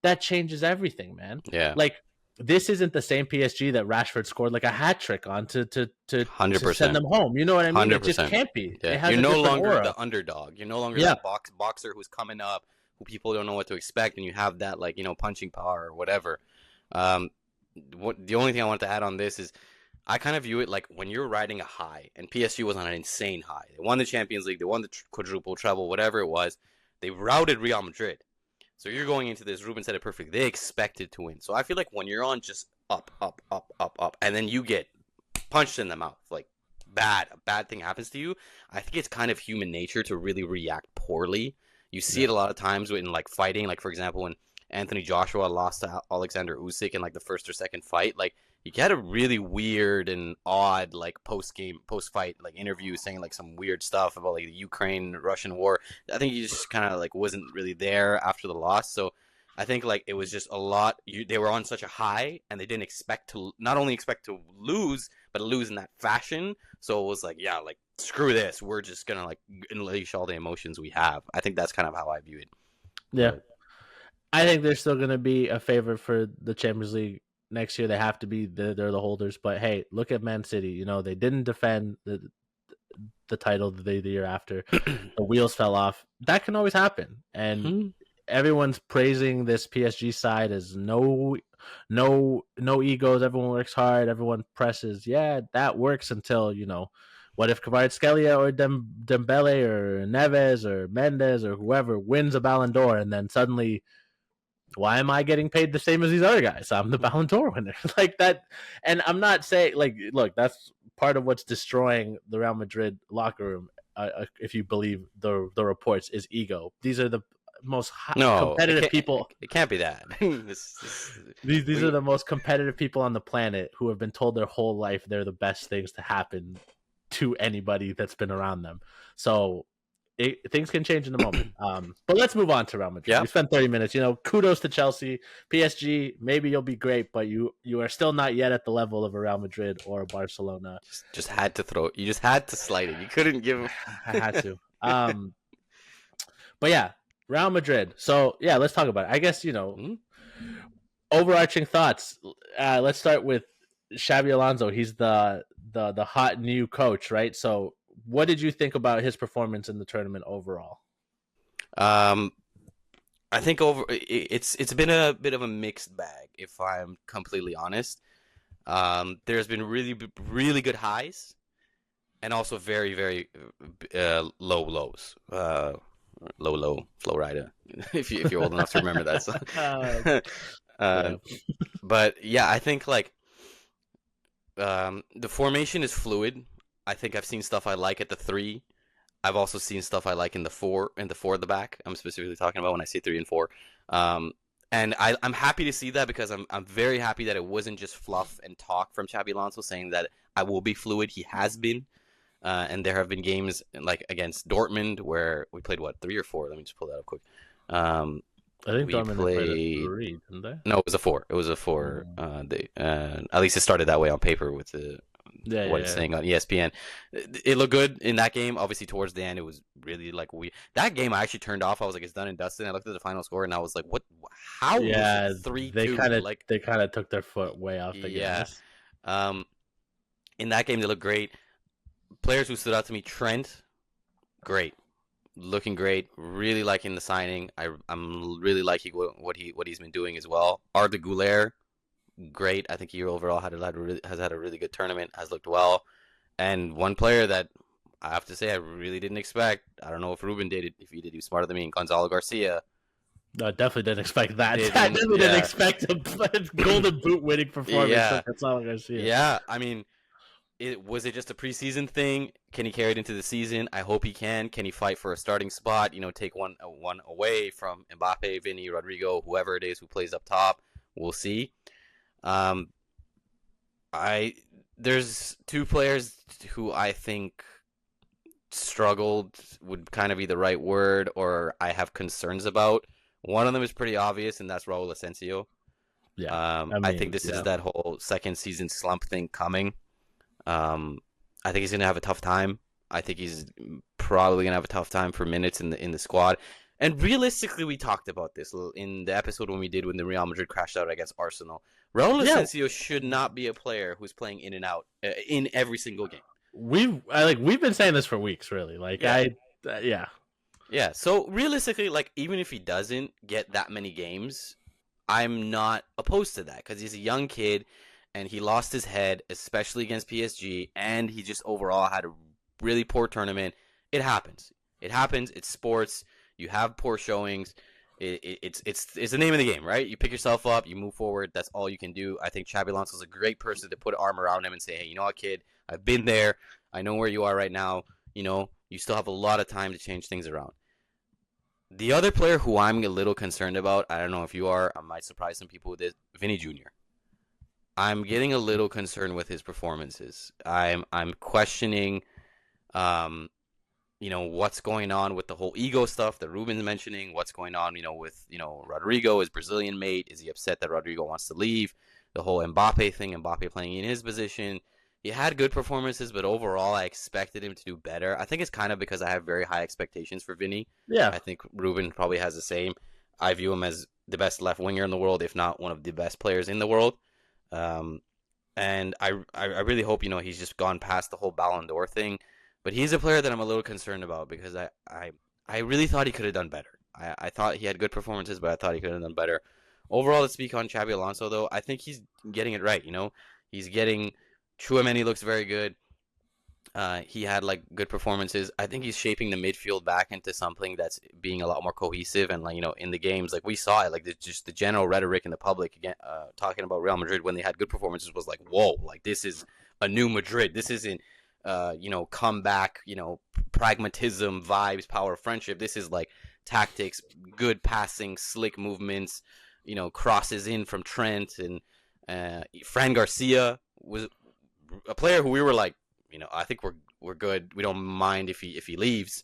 Speaker 1: that changes everything, man.
Speaker 2: Yeah.
Speaker 1: Like, this isn't the same PSG that Rashford scored like a hat trick on to
Speaker 2: 100%.
Speaker 1: send them home. You know what I mean?
Speaker 2: 100%.
Speaker 1: It just can't be.
Speaker 2: Yeah. You're no longer the underdog. You're no longer that boxer who's coming up, who people don't know what to expect, and you have that, like, you know, punching power or whatever. The only thing I wanted to add on this is, I kind of view it like when you're riding a high, and PSG was on an insane high. They won the Champions League, they won the quadruple treble, whatever it was. They routed Real Madrid. So you're going into this, Ruben said it perfect, they expected to win. So I feel like when you're on just up, and then you get punched in the mouth, like a bad thing happens to you, I think it's kind of human nature to really react poorly. You see it a lot of times in, like, fighting. Like, for example, when Anthony Joshua lost to Alexander Usyk in, like, the first or second fight, like, you get a really weird and odd, like, post-fight, like, interview saying, like, some weird stuff about, like, the Ukraine-Russian war. I think he just kind of, like, wasn't really there after the loss. So I think, like, it was just a lot. They were on such a high, and they didn't expect to, not only expect to lose, but lose in that fashion. So it was like, yeah, like, screw this. We're just going to, like, unleash all the emotions we have. I think that's kind of how I view it.
Speaker 1: Yeah. I think they're still going to be a favorite for the Champions League next year. They have to be. They're the holders. But, hey, look at Man City. You know, they didn't defend the title the year after. The wheels fell off. That can always happen. And everyone's praising this PSG side as no egos. Everyone works hard. Everyone presses. Yeah, that works until, you know, what if Kvaratskhelia or Dembele or Neves or Mendes or whoever wins a Ballon d'Or, and then suddenly, why am I getting paid the same as these other guys? I'm the Ballon d'Or winner. Like that. And I'm not saying, like, look, that's part of what's destroying the Real Madrid locker room, if you believe the reports, is ego. These are the most competitive people.
Speaker 2: It can't be that.
Speaker 1: These are the most competitive people on the planet who have been told their whole life they're the best things to happen to anybody that's been around them. So things can change in a moment. But let's move on to Real Madrid. Yeah. We spent 30 minutes. You know, kudos to Chelsea. PSG, maybe you'll be great, but you are still not yet at the level of a Real Madrid or a Barcelona.
Speaker 2: Just had to throw it. You just had to slide it. You couldn't give them.
Speaker 1: I had to. But yeah, Real Madrid. So yeah, let's talk about it. I guess, you know, overarching thoughts. Let's start with Xabi Alonso. He's the hot new coach, right? So what did you think about his performance in the tournament overall?
Speaker 2: I think it's been a bit of a mixed bag, if I'm completely honest. There's been really good highs, and also very, very low lows. Low flow rider. if you're old enough to remember that song. But yeah, I think, like, the formation is fluid. I think I've seen stuff I like at the 3. I've also seen stuff I like in the 4 at the back. I'm specifically talking about when I say 3 and 4. And I'm happy to see that, because I'm very happy that it wasn't just fluff and talk from Xabi Alonso saying that I will be fluid. He has been. And there have been games like against Dortmund where we played 3 or 4. Let me just pull that up quick.
Speaker 1: I think Dortmund played 3, didn't they?
Speaker 2: No, it was a 4. It was a 4. At least it started that way on paper with it's saying on ESPN. It looked good in that game. Obviously, towards the end, it was really like that game I actually turned off. I was like, it's done and dusted. I looked at the final score and I was like, what? How?
Speaker 1: Yeah,
Speaker 2: 3-2.
Speaker 1: They kind of took their foot way off the gas.
Speaker 2: In that game, they looked great. Players who stood out to me: Trent, great, looking great. Really liking the signing. I'm really liking what he's been doing as well. Arda Güler, great. I think he overall has had a really good tournament. Has looked well. And one player that I have to say I really didn't expect. I don't know if Ruben did it. If he did, he was smarter than me. Gonzalo Garcia.
Speaker 1: No, I definitely didn't expect that. I definitely didn't expect a Golden Boot winning performance from Gonzalo Garcia.
Speaker 2: Yeah, I mean, Was it just a preseason thing? Can he carry it into the season? I hope he can. Can he fight for a starting spot? Take one away from Mbappe, Vinny, Rodrigo, whoever it is who plays up top. We'll see. Um, I there's two players who I think struggled would kind of be the right word, or I have concerns about. One of them is pretty obvious, and that's Raul Asensio.
Speaker 1: Yeah,
Speaker 2: I think this is that whole second season slump thing coming. I think he's gonna have a tough time. I think he's probably gonna have a tough time for minutes in the squad. And realistically, we talked about this in the episode when the Real Madrid crashed out against Arsenal. Raul Asensio should not be a player who's playing in and out in every single game.
Speaker 1: We've been saying this for weeks, really.
Speaker 2: Yeah. So realistically, even if he doesn't get that many games, I'm not opposed to that because he's a young kid and he lost his head, especially against PSG, and he just overall had a really poor tournament. It happens. It's sports. You have poor showings. It's the name of the game, right? You pick yourself up, you move forward. That's all you can do. I think Xabi Alonso's a great person to put an arm around him and say, hey, you know what, kid? I've been there. I know where you are right now. You still have a lot of time to change things around. The other player who I'm a little concerned about, I don't know if you are, I might surprise some people with this, Vinny Jr. I'm getting a little concerned with his performances. I'm questioning, what's going on with the whole ego stuff that Ruben's mentioning. What's going on, with Rodrigo, his Brazilian mate. Is he upset that Rodrigo wants to leave? The whole Mbappe thing, Mbappe playing in his position. He had good performances, but overall, I expected him to do better. I think it's kind of because I have very high expectations for Vinny.
Speaker 1: Yeah.
Speaker 2: I think Ruben probably has the same. I view him as the best left winger in the world, if not one of the best players in the world. And I really hope, he's just gone past the whole Ballon d'Or thing. But he's a player that I'm a little concerned about because I really thought he could have done better. I thought he had good performances, but I thought he could have done better. Overall, to speak on Xabi Alonso, though, I think he's getting it right. He's getting Tchouaméni looks very good. He had good performances. I think he's shaping the midfield back into something that's being a lot more cohesive. And in the games, we saw it. Just the general rhetoric in the public again, talking about Real Madrid when they had good performances was whoa, this is a new Madrid. This isn't comeback, pragmatism, vibes, power, friendship. This is tactics, good passing, slick movements. Crosses in from Trent and Fran Garcia was a player who we were I think we're good. We don't mind if he leaves.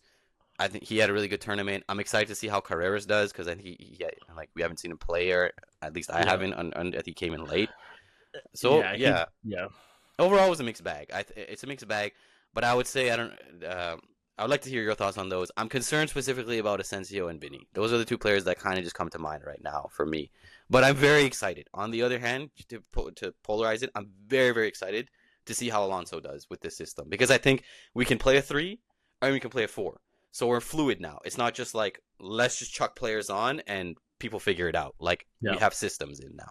Speaker 2: I think he had a really good tournament. I'm excited to see how Carreras does because I think we haven't seen him play, or at least I haven't. I think he came in late. So yeah. Overall, it was a mixed bag. It's a mixed bag, but I would say I would like to hear your thoughts on those. I'm concerned specifically about Asensio and Vinny. Those are the two players that kind of just come to mind right now for me. But I'm very excited. On the other hand, to polarize it, I'm very, very excited to see how Alonso does with this system. Because I think we can play a 3 and we can play a 4. So we're fluid now. It's not just let's just chuck players on and people figure it out. We have systems in now.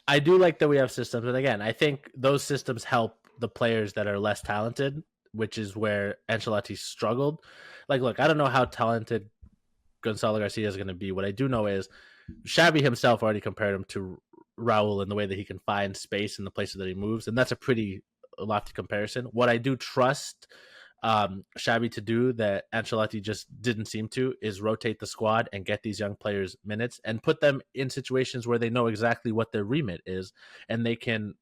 Speaker 1: I do like that we have systems. And again, I think those systems help the players that are less talented, which is where Ancelotti struggled. Look, I don't know how talented Gonzalo Garcia is going to be. What I do know is Xabi himself already compared him to Raul in the way that he can find space in the places that he moves, and that's a pretty lofty comparison. What I do trust Xabi to do that Ancelotti just didn't seem to is rotate the squad and get these young players minutes and put them in situations where they know exactly what their remit is and they can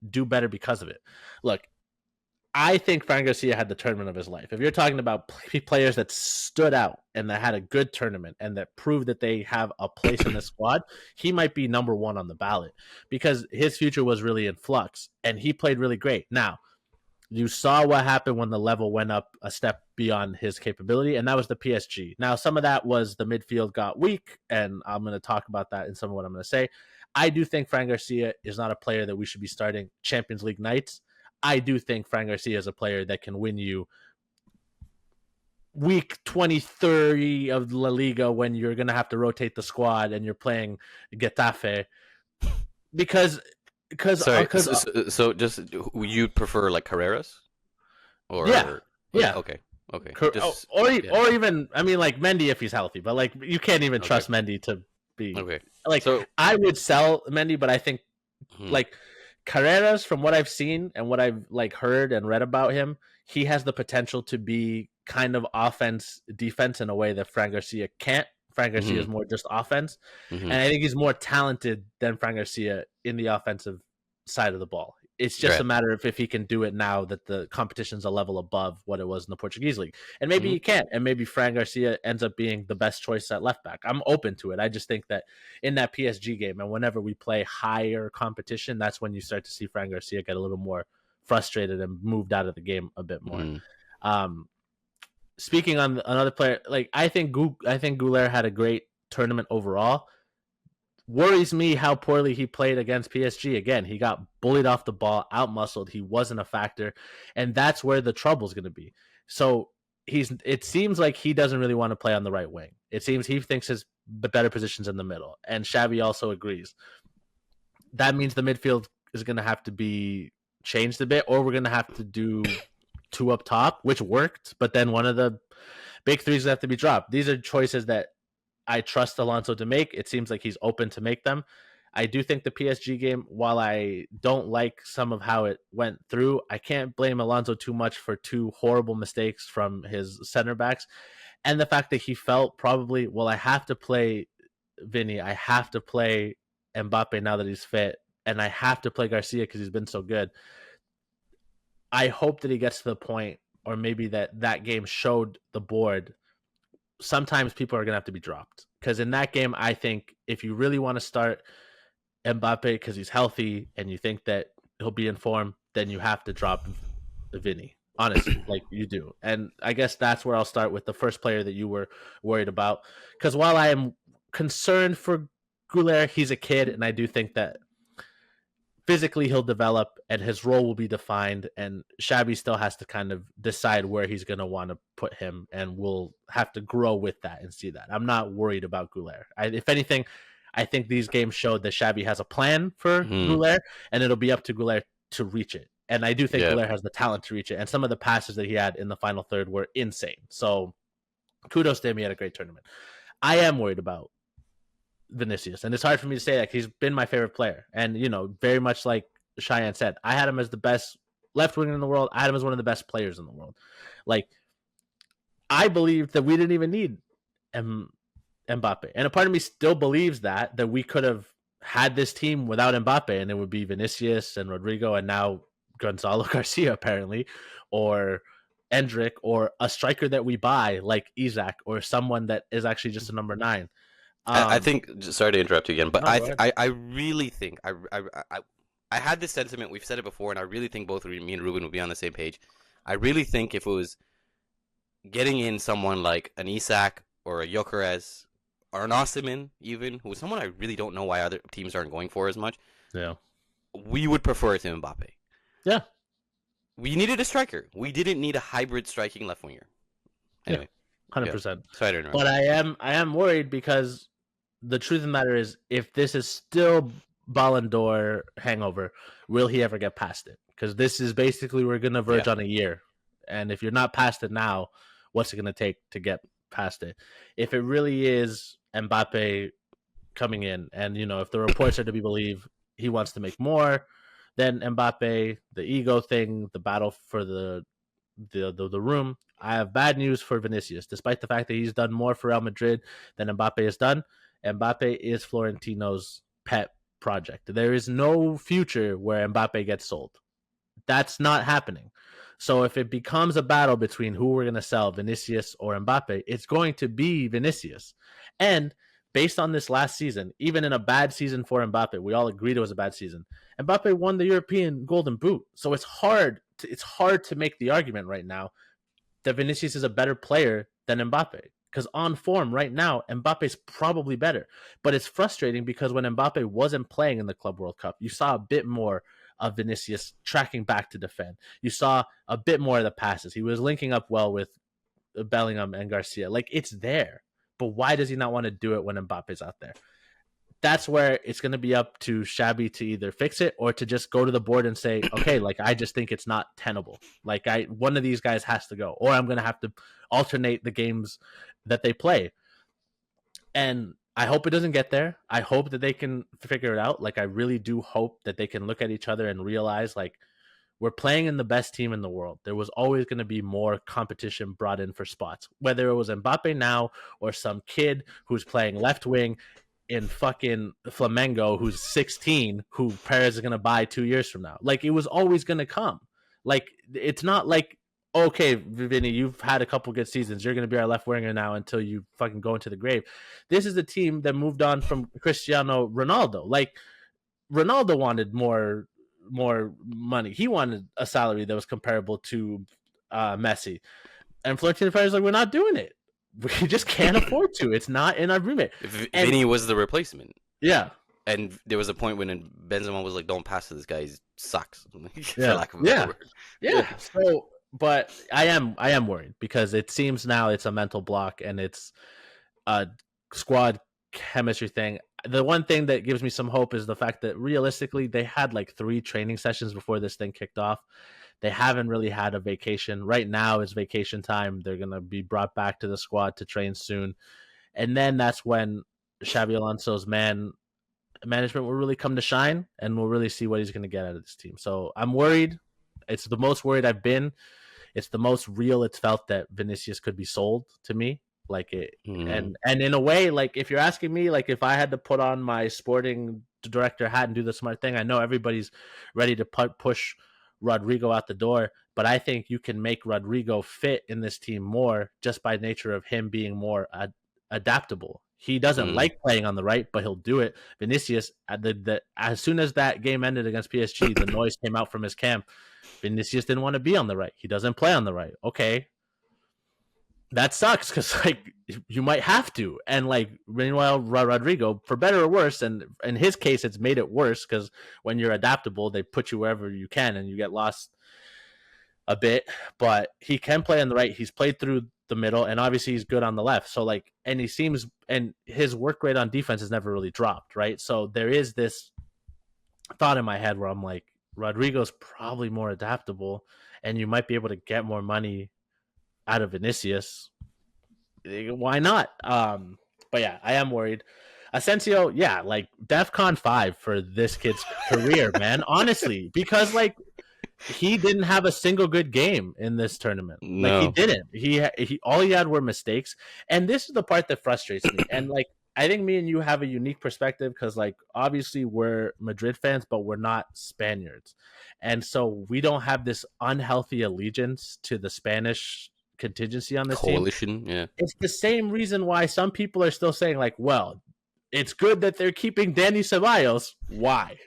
Speaker 1: do better because of it. Look, I think Fran Garcia had the tournament of his life. If you're talking about players that stood out and that had a good tournament and that proved that they have a place in the squad, he might be number one on the ballot because his future was really in flux and he played really great. Now, you saw what happened when the level went up a step beyond his capability, and that was the PSG. Now, some of that was the midfield got weak, and I'm going to talk about that in some of what I'm going to say. I do think Fran Garcia is not a player that we should be starting Champions League nights. I do think Fran Garcia is a player that can win you week 20, 30 of La Liga when you're going to have to rotate the squad and you're playing Getafe. Because
Speaker 2: so just you'd prefer Carreras? Or
Speaker 1: yeah.
Speaker 2: Okay.
Speaker 1: Or even Mendy if he's healthy, but you can't even trust Mendy to be
Speaker 2: okay.
Speaker 1: I would sell Mendy, but I think Carreras, from what I've seen and what I've like heard and read about him, he has the potential to be kind of offense defense in a way that Fran Garcia can't. Fran Garcia
Speaker 2: Hmm.
Speaker 1: is more just offense,
Speaker 2: Hmm.
Speaker 1: and I think he's more talented than Fran Garcia in the offensive side of the ball. It's just a
Speaker 2: Right.
Speaker 1: matter of if he can do it now that the competition's a level above what it was in the Portuguese league. And maybe
Speaker 2: Hmm.
Speaker 1: he can't. And maybe Fran Garcia ends up being the best choice at left back. I'm open to it. I just think that in that PSG game and whenever we play higher competition, that's when you start to see Fran Garcia get a little more frustrated and moved out of the game a bit more.
Speaker 2: Hmm.
Speaker 1: Um, Speaking on another player, like I think Goulet had a great tournament overall. Worries me how poorly he played against PSG. Again, he got bullied off the ball, outmuscled. He wasn't a factor, and that's where the trouble's going to be. So it seems like he doesn't really want to play on the right wing. It seems he thinks his better position's in the middle, and Xavi also agrees. That means the midfield is going to have to be changed a bit, or we're going to have to do two up top, which worked, but then one of the big threes have to be dropped. These are choices that I trust Alonso to make. It seems like he's open to make them. I do think the PSG game, while I don't like some of how it went through, I can't blame Alonso too much for two horrible mistakes from his center backs. And the fact that he felt probably, well, I have to play Vinny, I have to play Mbappe now that he's fit, and I have to play Garcia because he's been so good. I hope that he gets to the point, or maybe that game showed the board sometimes people are going to have to be dropped. Because in that game, I think if you really want to start Mbappe because he's healthy and you think that he'll be in form, then you have to drop Vinny. Honestly, like you do. And I guess that's where I'll start with the first player that you were worried about. Because while I am concerned for Goulet, he's a kid, and I do think that physically he'll develop and his role will be defined, and Xabi still has to kind of decide where he's going to want to put him, and we'll have to grow with that and see that. I'm not worried about Goulet. If anything, I think these games showed that Xabi has a plan for
Speaker 2: Hmm.
Speaker 1: Goulet, and it'll be up to Goulet to reach it. And I do think
Speaker 2: Yeah.
Speaker 1: Goulet has the talent to reach it, and some of the passes that he had in the final third were insane. So kudos to him. He had a great tournament. I am worried about Vinicius, and it's hard for me to say that he's been my favorite player, and very much like Cheyenne said, I had him as the best left winger in the world. I had him as one of the best players in the world. Like I believed that we didn't even need Mbappe, and a part of me still believes that we could have had this team without Mbappe, and it would be Vinicius and Rodrigo, and now Gonzalo Garcia apparently, or Endrick, or a striker that we buy like Isaac, or someone that is actually just a number 9.
Speaker 2: I think. Sorry to interrupt you again, but
Speaker 1: No, go ahead.
Speaker 2: I really think I had this sentiment. We've said it before, and I really think both me and Ruben would be on the same page. I really think if it was getting in someone like an Isak or a Gyökeres or an Osimhen, even who's someone I really don't know why other teams aren't going for as much,
Speaker 1: Yeah.
Speaker 2: we would prefer it to Mbappe.
Speaker 1: Yeah.
Speaker 2: We needed a striker. We didn't need a hybrid striking left winger. Anyway,
Speaker 1: 100%.
Speaker 2: sorry to interrupt.
Speaker 1: But I am worried because the truth of the matter is, if this is still Ballon d'Or hangover, will he ever get past it? Because this is basically, we're going to verge on a year. And if you're not past it now, what's it going to take to get past it? If it really is Mbappe coming in, and, if the reports are to be believed, he wants to make more than Mbappe, the ego thing, the battle for the room. I have bad news for Vinicius. Despite the fact that he's done more for Real Madrid than Mbappe has done, Mbappe is Florentino's pet project. There is no future where Mbappe gets sold. That's not happening. So if it becomes a battle between who we're going to sell, Vinicius or Mbappe, it's going to be Vinicius. And based on this last season, even in a bad season for Mbappe, we all agreed it was a bad season. Mbappe won the European Golden Boot. So it's hard to make the argument right now that Vinicius is a better player than Mbappe. Because on form right now, Mbappe's probably better. But it's frustrating because when Mbappe wasn't playing in the Club World Cup, you saw a bit more of Vinicius tracking back to defend. You saw a bit more of the passes. He was linking up well with Bellingham and Garcia. Like, it's there. But why does he not want to do it when Mbappe's out there? That's where it's going to be up to Xabi to either fix it or to just go to the board and say, okay, like, I just think it's not tenable. Like, one of these guys has to go, or I'm going to have to alternate the games that they play. And I hope it doesn't get there. I hope that they can figure it out. Like, I really do hope that they can look at each other and realize, like, we're playing in the best team in the world. There was always going to be more competition brought in for spots, whether it was Mbappe now or some kid who's playing left wing in fucking Flamengo who's 16, who Perez is going to buy 2 years from now. Like, it was always going to come. Like, it's not like, okay, Vinny, you've had a couple good seasons. You're going to be our left winger now until you fucking go into the grave. This is a team that moved on from Cristiano Ronaldo. Like, Ronaldo wanted more money. He wanted a salary that was comparable to Messi. And Florentino Perez like, we're not doing it. We just can't afford to. It's not in our remit.
Speaker 2: Vinny was the replacement.
Speaker 1: Yeah.
Speaker 2: And there was a point when Benzema was like, "Don't pass to this guy. He sucks."
Speaker 1: Yeah. Yeah. So, but I am worried because it seems now it's a mental block and it's a squad chemistry thing. The one thing that gives me some hope is the fact that realistically they had like 3 training sessions before this thing kicked off. They haven't really had a vacation. Right now is vacation time. They're going to be brought back to the squad to train soon. And then that's when Xabi Alonso's management will really come to shine and we'll really see what he's going to get out of this team. So I'm worried. It's the most worried I've been. It's the most real it's felt that Vinicius could be sold to me. Like it, and in a way, like if you're asking me, like if I had to put on my sporting director hat and do the smart thing, I know everybody's ready to push Rodrigo out the door, but I think you can make Rodrigo fit in this team more just by nature of him being more adaptable. He doesn't like playing on the right, but he'll do it. Vinicius, as soon as that game ended against PSG, the noise came out from his camp. Vinicius didn't want to be on the right. He doesn't play on the right. Okay. That sucks because like you might have to, and like meanwhile Rodrigo, for better or worse, and in his case it's made it worse because when you're adaptable they put you wherever you can and you get lost a bit, but he can play on the right. He's played through the middle and obviously he's good on the left, so like, and he seems, and his work rate on defense has never really dropped, right? So there is this thought in my head where I'm like, Rodrigo's probably more adaptable and you might be able to get more money out of Vinicius. Why not? But yeah, I am worried. Asensio, yeah, like DEFCON 5 for this kid's career, man. Honestly, because like he didn't have a single good game in this tournament.
Speaker 2: No.
Speaker 1: Like he didn't. He all he had were mistakes, and this is the part that frustrates me. And like I think me and you have a unique perspective because like obviously we're Madrid fans, but we're not Spaniards, and so we don't have this unhealthy allegiance to the Spanish contingency on this
Speaker 2: coalition.
Speaker 1: Team.
Speaker 2: Yeah,
Speaker 1: it's the same reason why some people are still saying like, well, it's good that they're keeping Dani Ceballos. Why?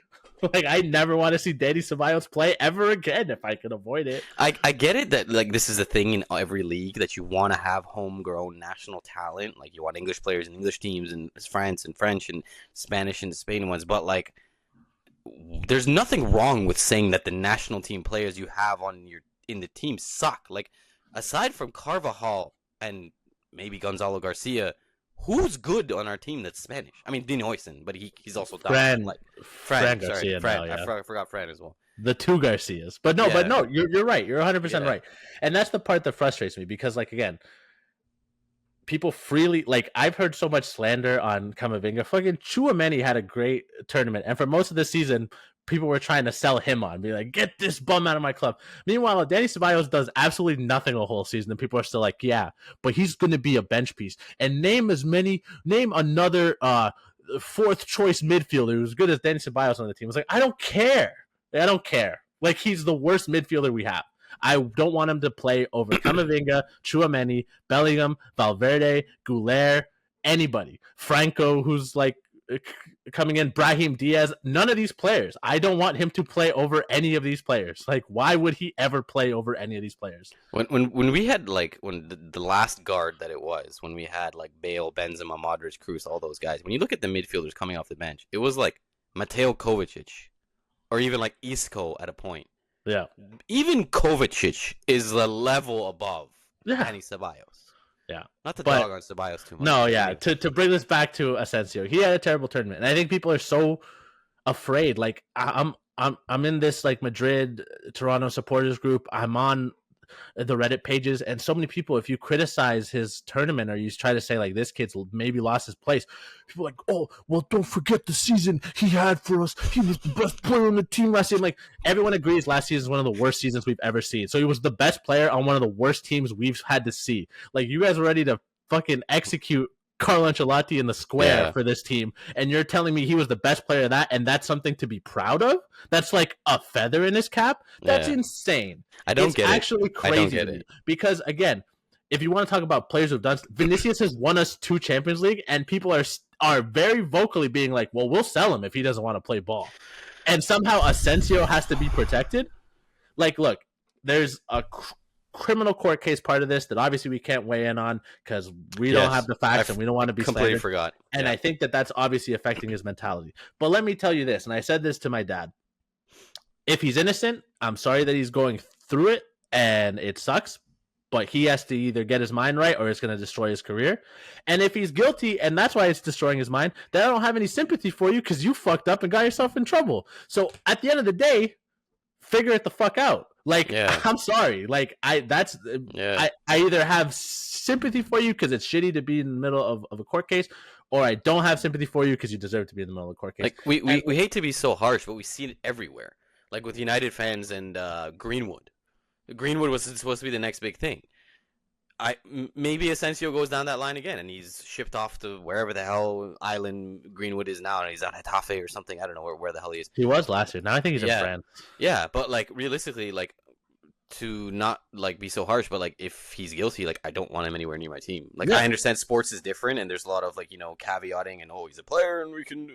Speaker 1: Like I never want to see Dani Ceballos play ever again if I can avoid it.
Speaker 2: I get it that like this is a thing in every league that you want to have homegrown national talent. Like you want English players in English teams and France and French and Spanish and Spain ones. But like, there's nothing wrong with saying that the national team players you have in the team suck. Like aside from Carvajal and maybe Gonzalo Garcia, who's good on our team that's Spanish? I mean, Dean Oysen, but he's also
Speaker 1: Fran.
Speaker 2: Like
Speaker 1: Fran Garcia.
Speaker 2: Fran.
Speaker 1: Now, yeah.
Speaker 2: I forgot Fran as well.
Speaker 1: The 2 Garcias. But no, you're right. You're 100% right. And that's the part that frustrates me because, like, again, people freely, like, I've heard so much slander on Camavinga. Fucking Tchouaméni had a great tournament. And for most of the season, people were trying to sell him on, be like, get this bum out of my club. Meanwhile, Dani Ceballos does absolutely nothing a whole season, and people are still like, yeah, but he's going to be a bench piece. And name another 4th choice midfielder who's good as Dani Ceballos on the team. It's like, I don't care. Like, he's the worst midfielder we have. I don't want him to play over Camavinga, Tchouaméni, Bellingham, Valverde, Goulart, anybody. Franco, who's like coming in, Brahim Diaz, none of these players. I don't want him to play over any of these players. Like, why would he ever play over any of these players?
Speaker 2: When we had like when the last guard that it was, when we had like Bale, Benzema, Modric, Kroos, all those guys. When you look at the midfielders coming off the bench, it was like Mateo Kovacic, or even like Isco at a point.
Speaker 1: Yeah.
Speaker 2: Even Kovacic is the level above Dani Ceballos.
Speaker 1: Yeah.
Speaker 2: Not to dog on Ceballos too much.
Speaker 1: No, yeah. To bring this back to Asensio, he had a terrible tournament. And I think people are so afraid. Like I'm in this like Madrid, Toronto supporters group. I'm on the Reddit pages, and so many people, if you criticize his tournament or you try to say like this kid's maybe lost his place, people are like, oh well, don't forget the season he had for us. He was the best player on the team last year. Like everyone agrees, last season is one of the worst seasons we've ever seen. So he was the best player on one of the worst teams we've had to see. Like you guys are ready to fucking execute Carlo Ancelotti in the square for this team, and you're telling me he was the best player of that, and that's something to be proud of? That's like a feather in his cap? That's insane.
Speaker 2: I don't get it.
Speaker 1: It's actually crazy to me. Because again, if you want to talk about players who've done, Vinicius has won us 2 Champions League, and people are very vocally being like, well, we'll sell him if he doesn't want to play ball. And somehow Asensio has to be protected? Like, look, there's a criminal court case part of this that obviously we can't weigh in on because we don't have the facts and we don't want to be
Speaker 2: completely
Speaker 1: slandered.
Speaker 2: Forgot.
Speaker 1: And I think that that's obviously affecting his mentality. But let me tell you this, and I said this to my dad. If he's innocent, I'm sorry that he's going through it and it sucks, but he has to either get his mind right or it's going to destroy his career. And if he's guilty and that's why it's destroying his mind, then I don't have any sympathy for you because you fucked up and got yourself in trouble. So at the end of the day, figure it the fuck out. Like, I'm sorry. Like, I either have sympathy for you because it's shitty to be in the middle of a court case, or I don't have sympathy for you because you deserve to be in the middle of a court case.
Speaker 2: Like, we hate to be so harsh, but we see it everywhere. Like with United fans and Greenwood. Greenwood was supposed to be the next big thing. Maybe Asensio goes down that line again, and he's shipped off to wherever the hell island Greenwood is now, and he's on Getafe or something. I don't know where the hell he is.
Speaker 1: He was last year. Now I think he's in France.
Speaker 2: Yeah, but like realistically, like to not like be so harsh, but like if he's guilty, like I don't want him anywhere near my team. Like I understand sports is different, and there's a lot of like caveating and he's a player and we can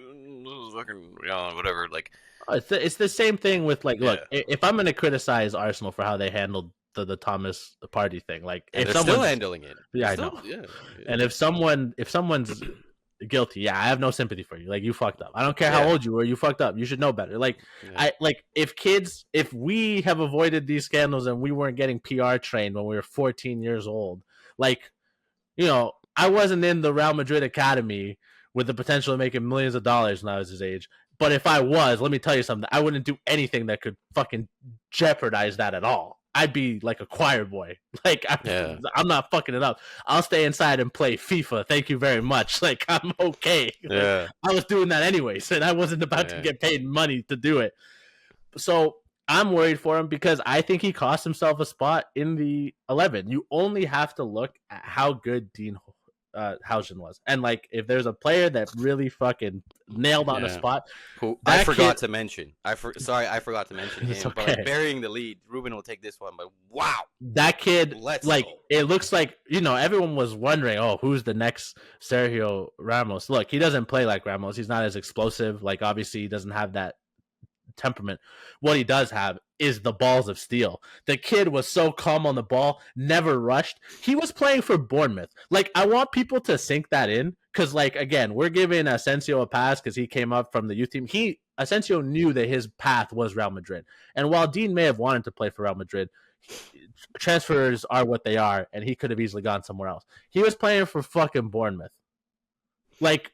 Speaker 2: fucking whatever. Like
Speaker 1: it's the same thing with like look, if I'm gonna criticize Arsenal for how they handled the Thomas Partey thing, like
Speaker 2: and if someone's still handling it,
Speaker 1: I know. Yeah. And if someone's guilty, I have no sympathy for you. Like you fucked up. I don't care how old you were. You fucked up. You should know better. Like if we have avoided these scandals and we weren't getting PR trained when we were 14 years old, like I wasn't in the Real Madrid academy with the potential of making millions of dollars when I was his age. But if I was, let me tell you something. I wouldn't do anything that could fucking jeopardize that at all. I'd be like a choir boy. Like, I'm not fucking it up. I'll stay inside and play FIFA. Thank you very much. Like, I'm okay. Like, I was doing that anyways, and I wasn't about to get paid money to do it. So I'm worried for him because I think he cost himself a spot in the 11. You only have to look at how good Dean Housen was. And, like, if there's a player that really fucking nailed on a spot.
Speaker 2: I forgot to mention. I forgot to mention him. Okay. But like, burying the lead, Ruben will take this one. But wow.
Speaker 1: That kid, it looks like, everyone was wondering, who's the next Sergio Ramos? Look, he doesn't play like Ramos. He's not as explosive. Like, obviously, he doesn't have that temperament. What he does have is the balls of steel. The kid was so calm on the ball, never rushed. He was playing for Bournemouth. Like, I want people to sink that in because, like, again, we're giving Asensio a pass because he came up from the youth team. Asensio knew that his path was Real Madrid. And while Dean may have wanted to play for Real Madrid, transfers are what they are, and he could have easily gone somewhere else. He was playing for fucking Bournemouth. Like,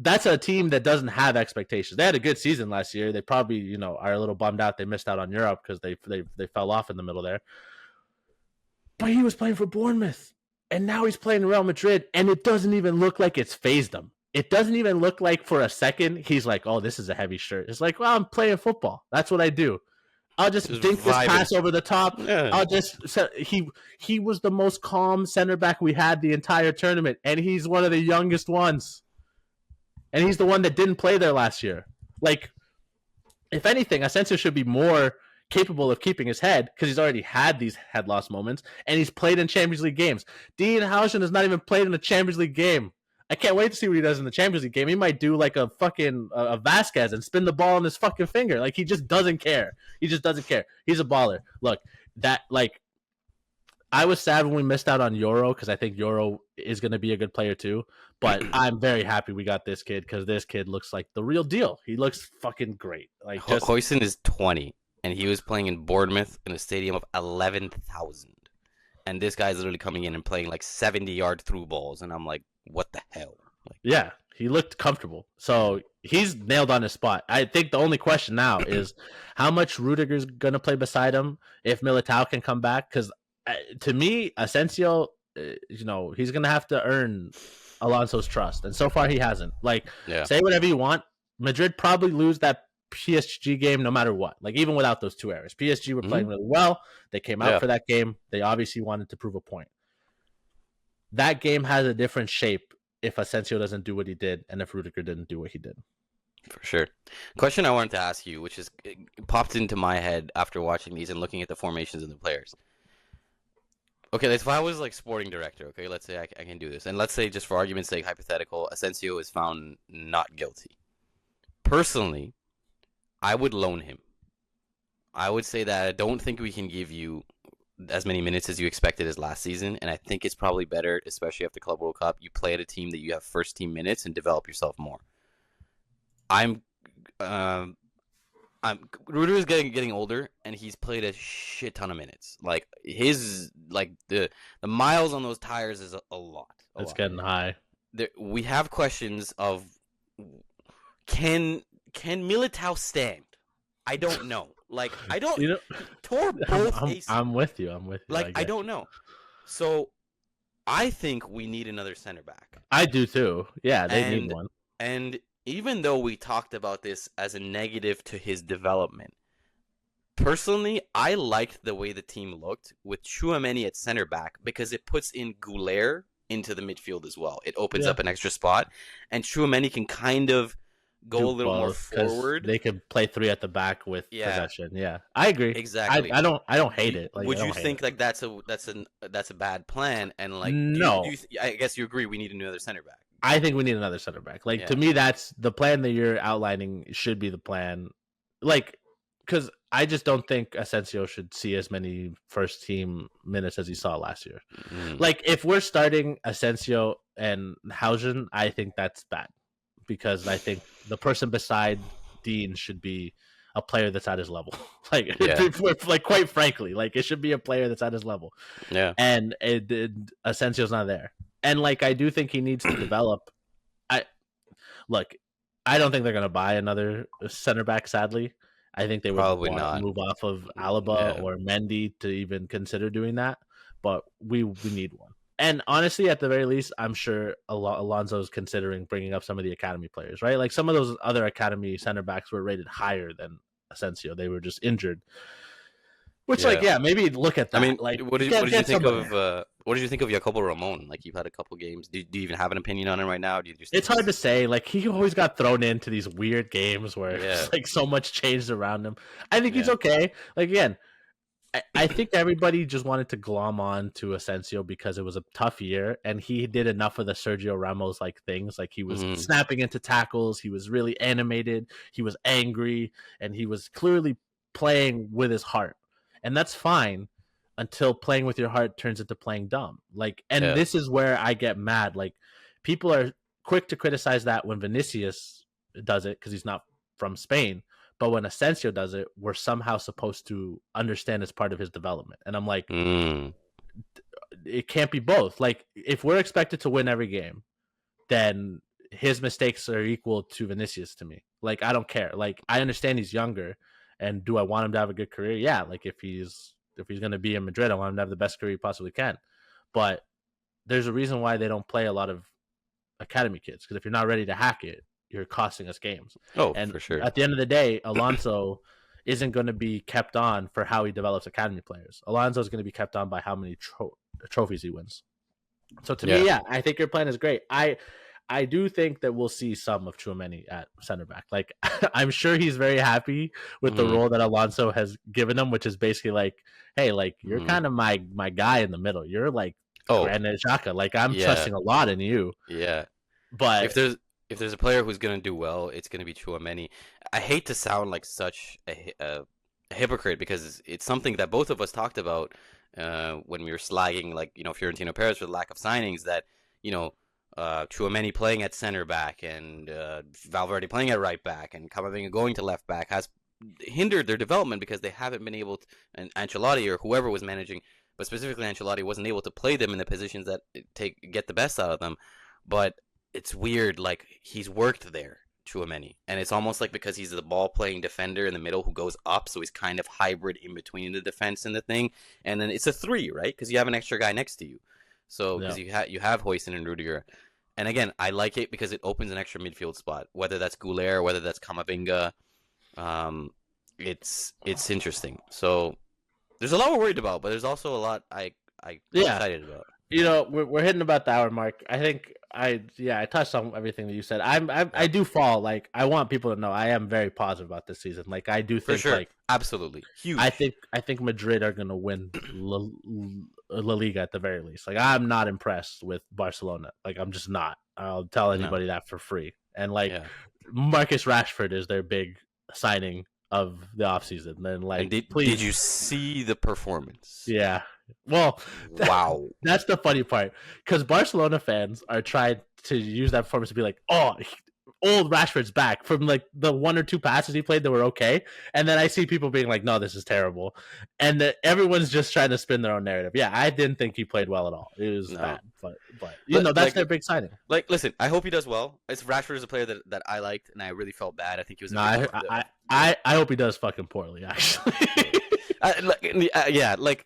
Speaker 1: that's a team that doesn't have expectations. They had a good season last year. They probably, are a little bummed out they missed out on Europe because they fell off in the middle there. But he was playing for Bournemouth, and now he's playing Real Madrid, and it doesn't even look like it's phased him. It doesn't even look like for a second he's like, oh, this is a heavy shirt. It's like, well, I'm playing football. That's what I do. I'll just dink this pass over the top. Yeah. He was the most calm center back we had the entire tournament, and he's one of the youngest ones. And he's the one that didn't play there last year. Like, if anything, Asensio should be more capable of keeping his head because he's already had these head loss moments, and he's played in Champions League games. Dean Housen has not even played in a Champions League game. I can't wait to see what he does in the Champions League game. He might do like a fucking a Vasquez and spin the ball on his fucking finger. Like, he just doesn't care. He just doesn't care. He's a baller. Look, I was sad when we missed out on Euro because I think Euro is going to be a good player too. But I'm very happy we got this kid because this kid looks like the real deal. He looks fucking great. Like,
Speaker 2: Huijsen is 20, and he was playing in Bournemouth in a stadium of 11,000. And this guy's literally coming in and playing like 70-yard through balls, and I'm like, what the hell? Like,
Speaker 1: yeah, he looked comfortable. So he's nailed on his spot. I think the only question now is how much Rudiger's going to play beside him if Militao can come back because To me, Asensio, he's gonna have to earn Alonso's trust, and so far he hasn't. Like,
Speaker 2: Yeah.
Speaker 1: say whatever you want, Madrid probably lose that PSG game no matter what. Like, even without those 2 errors, PSG were playing really well. They came out
Speaker 2: Yeah.
Speaker 1: for that game. They obviously wanted to prove a point. That game has a different shape if Asensio doesn't do what he did, and if Rudiger didn't do what he did.
Speaker 2: For sure. Question I wanted to ask you, which is it popped into my head after watching these and looking at the formations of the players. Okay, if I was like sporting director, okay, let's say I can do this, and let's say just for argument's sake, hypothetical, Asensio is found not guilty. Personally, I would loan him. I would say that I don't think we can give you as many minutes as you expected as last season, and I think it's probably better, especially after Club World Cup, you play at a team that you have first team minutes and develop yourself more. I'm Ruder is getting older, and he's played a shit ton of minutes. Like the miles on those tires is a lot.
Speaker 1: It's getting high.
Speaker 2: We have questions of can Militao stand? I don't know. Like I don't. Tore both ACLs.
Speaker 1: I'm with you.
Speaker 2: Like I don't know. So I think we need another center back.
Speaker 1: I do too. Yeah, they need one.
Speaker 2: And even though we talked about this as a negative to his development, personally, I liked the way the team looked with Tchouaméni at center back because it puts in Goulart into the midfield as well. It opens up an extra spot, and Tchouaméni can kind of go a little more forward.
Speaker 1: They could play 3 at the back with possession. Yeah, I agree.
Speaker 2: Exactly.
Speaker 1: I don't hate it.
Speaker 2: Like, would you think like that's a bad plan? And like,
Speaker 1: no,
Speaker 2: I guess you agree we need another center back.
Speaker 1: I think we need another center back. Like to me, that's the plan that you're outlining should be the plan. Like, because I just don't think Asensio should see as many first team minutes as he saw last year. Like if we're starting Asensio and Hausen, I think that's bad because I think the person beside Dean should be a player that's at his level. Like quite frankly, like it should be a player that's at his level.
Speaker 2: Yeah,
Speaker 1: and Asensio's not there. And like I do think he needs to develop. I don't think they're going to buy another center back. Sadly, I think they would
Speaker 2: probably not
Speaker 1: move off of Alaba or Mendy to even consider doing that. But we need one. And honestly, at the very least, I'm sure Alonso's considering bringing up some of the academy players, right? Like some of those other academy center backs were rated higher than Asensio. They were just injured. Which, maybe look at that.
Speaker 2: I mean,
Speaker 1: like,
Speaker 2: what did you think of? What did you think of Jacobo Ramon? Like, you've had a couple games. Do you even have an opinion on him right now?
Speaker 1: It's hard to say. Like, he always got thrown into these weird games where it's like so much changed around him. I think he's okay. Like, again, I think everybody just wanted to glom on to Asensio because it was a tough year, and he did enough of the Sergio Ramos like things. Like he was snapping into tackles, he was really animated, he was angry, and he was clearly playing with his heart. And that's fine until playing with your heart turns into playing dumb. Like, and this is where I get mad. Like, people are quick to criticize that when Vinicius does it because he's not from Spain. But when Asensio does it, we're somehow supposed to understand as part of his development. And I'm like, it can't be both. Like, if we're expected to win every game, then his mistakes are equal to Vinicius to me. Like, I don't care. Like, I understand he's younger. And do I want him to have a good career? Yeah, like if he's going to be in Madrid, I want him to have the best career he possibly can. But there's a reason why they don't play a lot of academy kids, because if you're not ready to hack it, you're costing us games.
Speaker 2: Oh,
Speaker 1: and
Speaker 2: for sure.
Speaker 1: At the end of the day, Alonso isn't going to be kept on for how he develops academy players. Alonso is going to be kept on by how many trophies he wins. So to me, I think your plan is great. I do think that we'll see some of Tchouaméni at center back. Like, I'm sure he's very happy with the role that Alonso has given him, which is basically like, hey, like, you're kind of my guy in the middle. You're like Granit Xhaka. Like, I'm trusting a lot in you.
Speaker 2: Yeah.
Speaker 1: But
Speaker 2: if there's a player who's going to do well, it's going to be Tchouaméni. I hate to sound like such a hypocrite because it's something that both of us talked about when we were slagging, like, Fiorentino Perez for the lack of signings, that, Tchouaméni playing at center back and Valverde playing at right back and Camavinga going to left back has hindered their development because they haven't been able to, and Ancelotti or whoever was managing, but specifically Ancelotti wasn't able to play them in the positions that get the best out of them. But it's weird, like, he's worked there. Chouameni, and it's almost like because he's the ball playing defender in the middle who goes up, so he's kind of hybrid in between the defense and the thing, and then it's a 3, right? Because you have an extra guy next to you, so
Speaker 1: Yeah.
Speaker 2: because you have Hoyson and Rudiger, and again, I like it because it opens an extra midfield spot, whether that's Goulet, whether that's Kamavinga. It's interesting. So there's a lot we're worried about, but there's also a lot I'm
Speaker 1: Yeah.
Speaker 2: excited about.
Speaker 1: We're hitting about the hour mark. I think I touched on everything that you said. I do fall, like, I want people to know I am very positive about this season. Like, I do
Speaker 2: For
Speaker 1: think,
Speaker 2: sure,
Speaker 1: like,
Speaker 2: absolutely huge.
Speaker 1: I think Madrid are gonna win La Liga at the very least. Like, I'm not impressed with Barcelona. Like, I'm just not. I'll tell anybody that for free. And, like,
Speaker 2: Yeah.
Speaker 1: Marcus Rashford is their big signing of the offseason. Then, like,
Speaker 2: And
Speaker 1: please,
Speaker 2: did you see the performance?
Speaker 1: yeah. Well,
Speaker 2: Wow.
Speaker 1: that's the funny part, because Barcelona fans are trying to use that performance to be like, oh, old Rashford's back from, like, the 1 or 2 passes he played that were okay, and then I see people being like, no, this is terrible, and everyone's just trying to spin their own narrative. Yeah, I didn't think he played well at all. It was bad, but that's
Speaker 2: Like,
Speaker 1: their big signing.
Speaker 2: Like, listen, I hope he does well. It's Rashford is a player that I liked, and I really felt bad. I think he was.
Speaker 1: No, I hope he does fucking poorly, actually.
Speaker 2: Yeah, like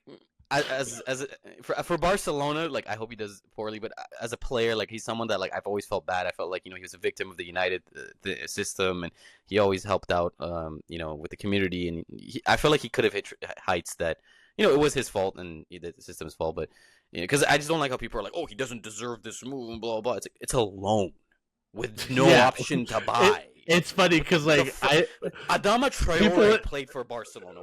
Speaker 2: for Barcelona, like I hope he does poorly. But as a player, like he's someone that like I've always felt bad. I felt like he was a victim of the United the system, and he always helped out, with the community. And I felt like he could have hit heights that it was his fault and the system's fault. But because I just don't like how people are like, oh, he doesn't deserve this move and blah blah. It's like, it's a loan with no option to buy.
Speaker 1: It's funny because, like,
Speaker 2: Adama Traore played for Barcelona.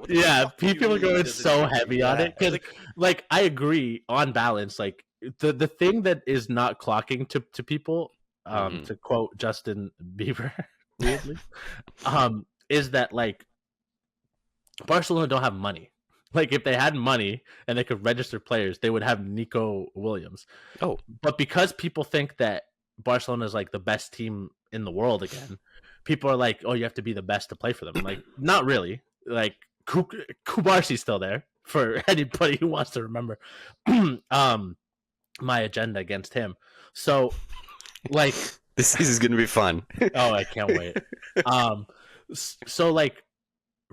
Speaker 1: People are going so heavy on it because, like, I agree on balance. Like, the thing that is not clocking to people, to quote Justin Bieber, weirdly, is that, like, Barcelona don't have money. Like, if they had money and they could register players, they would have Nico Williams.
Speaker 2: Oh,
Speaker 1: but because people think that Barcelona is, like, the best team in the world again, people are like, oh, you have to be the best to play for them. Like, not really. Like, Kubarsi's still there for anybody who wants to remember my agenda against him. So, like,
Speaker 2: this season's gonna be fun.
Speaker 1: Oh, I can't wait. So, like,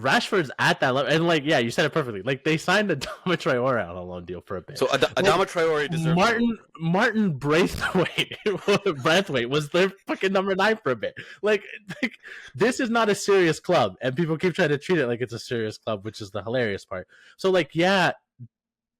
Speaker 1: Rashford's at that level, and, like, yeah, you said it perfectly. Like, they signed Adama Traore on a loan deal for a bit.
Speaker 2: So Adama Traore deserves
Speaker 1: Martin Braithwaite was their fucking number 9 for a bit. Like, this is not a serious club, and people keep trying to treat it like it's a serious club, which is the hilarious part. So, like, yeah,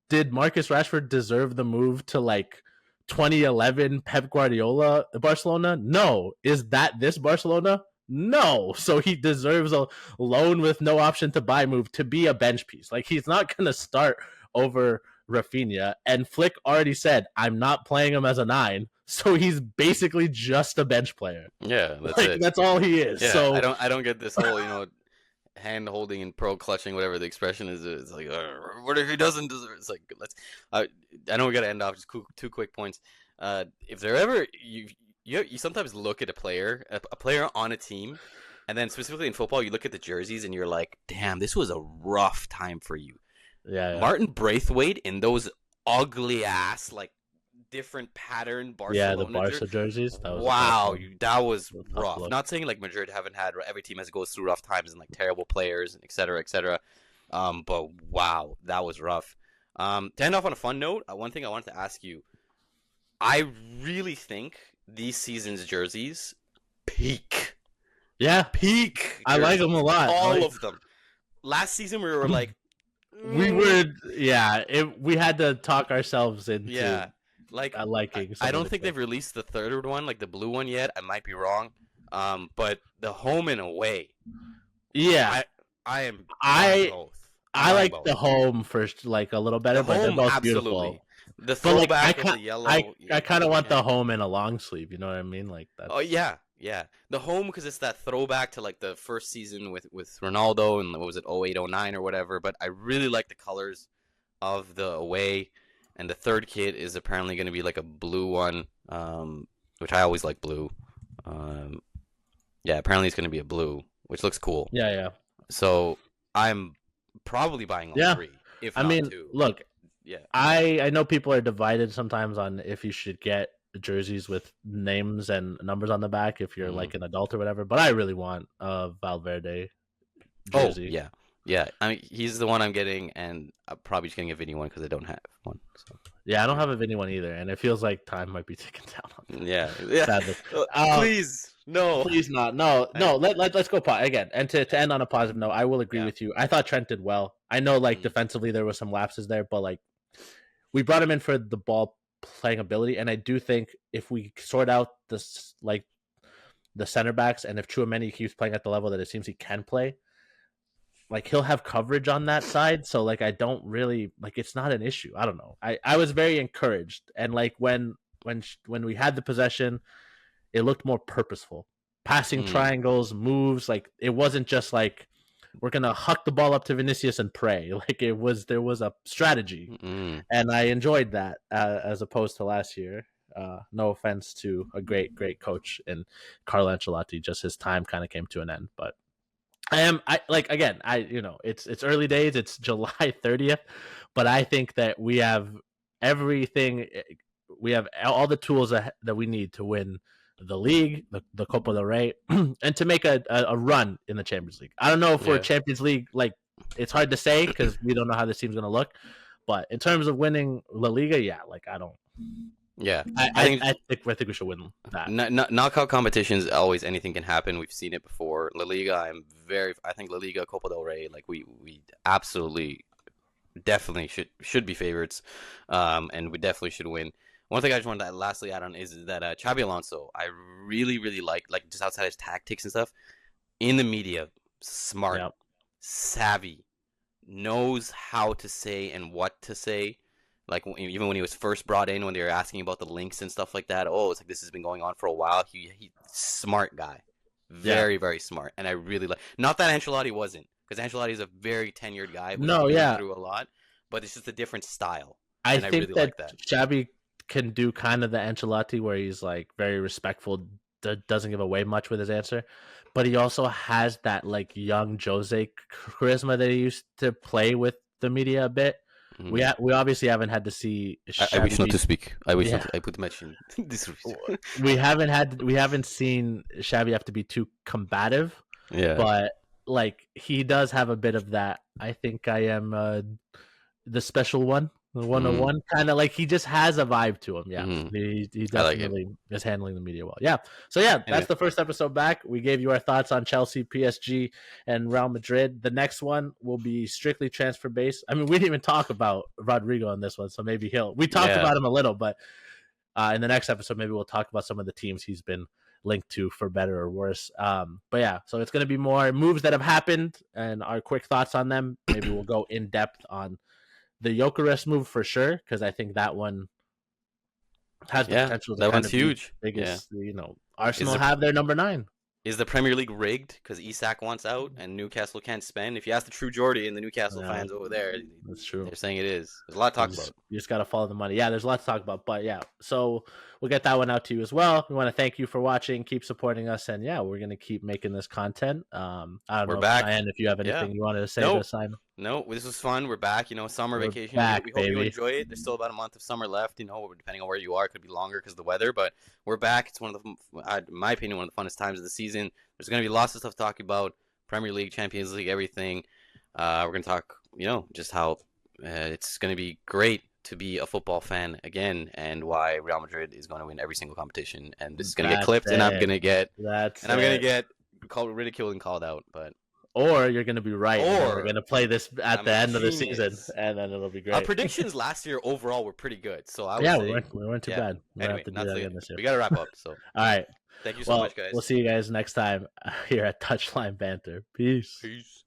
Speaker 1: did Marcus Rashford deserve the move to, like, 2011 Pep Guardiola Barcelona? No. Is that this Barcelona? No. So he deserves a loan with no option to buy move to be a bench piece. Like, he's not going to start over Rafinha. And Flick already said, I'm not playing him as a 9. So he's basically just a bench player.
Speaker 2: Yeah, that's
Speaker 1: like,
Speaker 2: it.
Speaker 1: That's all he is.
Speaker 2: Yeah,
Speaker 1: so
Speaker 2: I don't get this whole, hand holding and pro clutching, whatever the expression is. It's like, what if he doesn't deserve? It's like, I know we got to end off. Just 2 quick points. If there ever you sometimes look at a player on a team, and then specifically in football, you look at the jerseys and you're like, damn, this was a rough time for you.
Speaker 1: Yeah.
Speaker 2: Martin Braithwaite in those ugly ass, like, different pattern Barcelona.
Speaker 1: Yeah, the Barca jerseys.
Speaker 2: That was rough. Not saying like Madrid haven't had, every team goes through rough times and like terrible players and et cetera, et cetera. But wow, that was rough. To end off on a fun note, one thing I wanted to ask you, I really think these season's jerseys peak.
Speaker 1: Yeah,
Speaker 2: peak. Jerseys.
Speaker 1: I like them a lot.
Speaker 2: All of them. Last season we were like,
Speaker 1: we had to talk ourselves into liking.
Speaker 2: I don't think they've released the third one, like the blue one, yet. I might be wrong. But the home and away.
Speaker 1: Yeah,
Speaker 2: I both.
Speaker 1: I like both. The home first, like, a little better, but they're both absolutely beautiful.
Speaker 2: The throwback with the yellow.
Speaker 1: I kind of want the home in a long sleeve. You know what I mean? Like that.
Speaker 2: Oh yeah. The home, because it's that throwback to like the first season with Ronaldo and what was it, 08, 09 or whatever. But I really like the colors of the away, and the third kit is apparently going to be like a blue one, which I always like blue. Yeah, apparently it's going to be a blue, which looks cool.
Speaker 1: Yeah.
Speaker 2: So I'm probably buying all 3. If not 2.
Speaker 1: Look.
Speaker 2: Yeah,
Speaker 1: I know people are divided sometimes on if you should get jerseys with names and numbers on the back if you're
Speaker 2: Mm.
Speaker 1: like an adult or whatever. But I really want a Valverde
Speaker 2: Oh
Speaker 1: jersey.
Speaker 2: yeah, yeah. I mean, he's the one I'm getting, and I'm probably just gonna get Vinny one because I don't have one. So
Speaker 1: Yeah, I don't
Speaker 2: yeah,
Speaker 1: have a Vinny one either, and it feels like time might be ticking down on that.
Speaker 2: yeah, yeah.
Speaker 1: Sadly. Um,
Speaker 2: Please, no.
Speaker 1: Please not. No,
Speaker 2: I,
Speaker 1: no. Let's go again. And to end on a positive note, I will agree
Speaker 2: yeah.
Speaker 1: with you. I thought Trent did well. I know like
Speaker 2: Mm,
Speaker 1: defensively there was some lapses there, but like we brought him in for the ball playing ability, and I do think if we sort out this like the center backs, and if Chouameni keeps playing at the level that it seems he can play, like he'll have coverage on that side. So like I don't really like it's not an issue. I don't know. I was very encouraged, and like when we had the possession, it looked more purposeful. Passing
Speaker 2: mm,
Speaker 1: triangles, moves, like it wasn't just like we're gonna huck the ball up to Vinicius and pray. Like there was a strategy,
Speaker 2: mm.
Speaker 1: and I enjoyed that as opposed to last year. No offense to a great coach and Carlo Ancelotti, just his time kind of came to an end. But I like again, it's early days. It's July 30th, but I think that we have everything. We have all the tools that we need to win the league, the Copa del Rey, and to make a run in the Champions League. I don't know for
Speaker 2: Yeah,
Speaker 1: Champions League, like it's hard to say because we don't know how this team's going to look. But in terms of winning La Liga, yeah, like I don't.
Speaker 2: yeah. I think
Speaker 1: I think we should win that.
Speaker 2: knockout competitions always anything can happen. We've seen it before. La Liga, I think La Liga, Copa del Rey, like we absolutely definitely should be favorites, and we definitely should win. One thing I just wanted to lastly add on is that Xabi Alonso, I really like just outside his tactics and stuff in the media, smart,
Speaker 1: Yep.
Speaker 2: savvy, knows how to say and what to say. Like even when he was first brought in, when they were asking about the links and stuff like that, oh, it's like this has been going on for a while. He smart guy,
Speaker 1: Yeah.
Speaker 2: very smart, and I really like. Not that Ancelotti wasn't, because Ancelotti is a very tenured guy who's
Speaker 1: No,
Speaker 2: been
Speaker 1: yeah.
Speaker 2: through a lot, but it's just a different style,
Speaker 1: I
Speaker 2: and I
Speaker 1: think
Speaker 2: really
Speaker 1: that
Speaker 2: like that.
Speaker 1: Xabi can do kind of the Ancelotti where he's like very respectful, doesn't give away much with his answer, but he also has that like young Jose charisma that he used to play with the media a bit.
Speaker 2: Mhm.
Speaker 1: We obviously haven't had to see
Speaker 2: I wish
Speaker 1: Xabi
Speaker 2: not
Speaker 1: be
Speaker 2: to speak. I wish not
Speaker 1: yeah.
Speaker 2: to. I put mention this.
Speaker 1: We haven't seen Xabi have to be too combative,
Speaker 2: Yeah.
Speaker 1: but like he does have a bit of that. I think I am the special one, the
Speaker 2: Mm,
Speaker 1: 101, kind of like he just has a vibe to him. Yeah,
Speaker 2: mm,
Speaker 1: he
Speaker 2: I like it.
Speaker 1: definitely is handling the media well. Yeah, so yeah, that's
Speaker 2: Anyway,
Speaker 1: the first episode back. We gave you our thoughts on Chelsea, PSG, and Real Madrid. The next one will be strictly transfer based. I mean, we didn't even talk about Rodrigo on this one, so maybe we talked
Speaker 2: yeah,
Speaker 1: about him a little, but in the next episode, maybe we'll talk about some of the teams he's been linked to for better or worse. But yeah, so it's going to be more moves that have happened and our quick thoughts on them. Maybe we'll go in depth on the Jokeres move for sure, because I think that one has the
Speaker 2: yeah.
Speaker 1: potential to
Speaker 2: That
Speaker 1: kind
Speaker 2: one's
Speaker 1: of be
Speaker 2: huge. Yeah.
Speaker 1: biggest.
Speaker 2: Is
Speaker 1: Arsenal
Speaker 2: the
Speaker 1: have their number 9.
Speaker 2: is the Premier League rigged because Isak wants out and Newcastle can't spend? If you ask the true Geordie and the Newcastle
Speaker 1: Yeah,
Speaker 2: fans over there,
Speaker 1: that's true.
Speaker 2: they're saying it is. There's a lot to talk about.
Speaker 1: You just got to follow the money. Yeah, there's a lot to talk about, but yeah, so we'll get that one out to you as well. We want to thank you for watching, keep supporting us, and yeah, we're gonna keep making this content. I don't
Speaker 2: We're
Speaker 1: know,
Speaker 2: back.
Speaker 1: Cheyenne, if you have
Speaker 2: Yeah.
Speaker 1: anything you wanted to say
Speaker 2: No,
Speaker 1: to sign.
Speaker 2: no, this was fun. We're back. Summer
Speaker 1: We're
Speaker 2: vacation.
Speaker 1: back,
Speaker 2: We hope you
Speaker 1: baby.
Speaker 2: enjoy it. There's still about a month of summer left. Depending on where you are, it could be longer because of the weather. But we're back. It's one of in my opinion, one of the funnest times of the season. There's going to be lots of stuff to talk about: Premier League, Champions League, everything. We're going to talk, just how it's going to be great to be a football fan again, and why Real Madrid is going to win every single competition. And this is going to get
Speaker 1: That's
Speaker 2: clipped, and I'm
Speaker 1: it.
Speaker 2: going to get
Speaker 1: That's
Speaker 2: and I'm going to
Speaker 1: it.
Speaker 2: get called ridiculed and called out. But
Speaker 1: Or you're gonna be right, and then we're
Speaker 2: or
Speaker 1: gonna play this at
Speaker 2: I'm
Speaker 1: the
Speaker 2: a
Speaker 1: end of the season,
Speaker 2: genius.
Speaker 1: and then it'll be
Speaker 2: Our
Speaker 1: great.
Speaker 2: predictions last year overall were pretty good, so I would
Speaker 1: Yeah,
Speaker 2: say,
Speaker 1: we weren't too
Speaker 2: yeah.
Speaker 1: bad. We're gonna
Speaker 2: Anyway,
Speaker 1: have to do
Speaker 2: not
Speaker 1: that
Speaker 2: to,
Speaker 1: again this year.
Speaker 2: we got to wrap up. So
Speaker 1: All right.
Speaker 2: thank you so
Speaker 1: Well,
Speaker 2: much, guys.
Speaker 1: we'll see you guys next time here at Touchline Banter. Peace.
Speaker 2: Peace.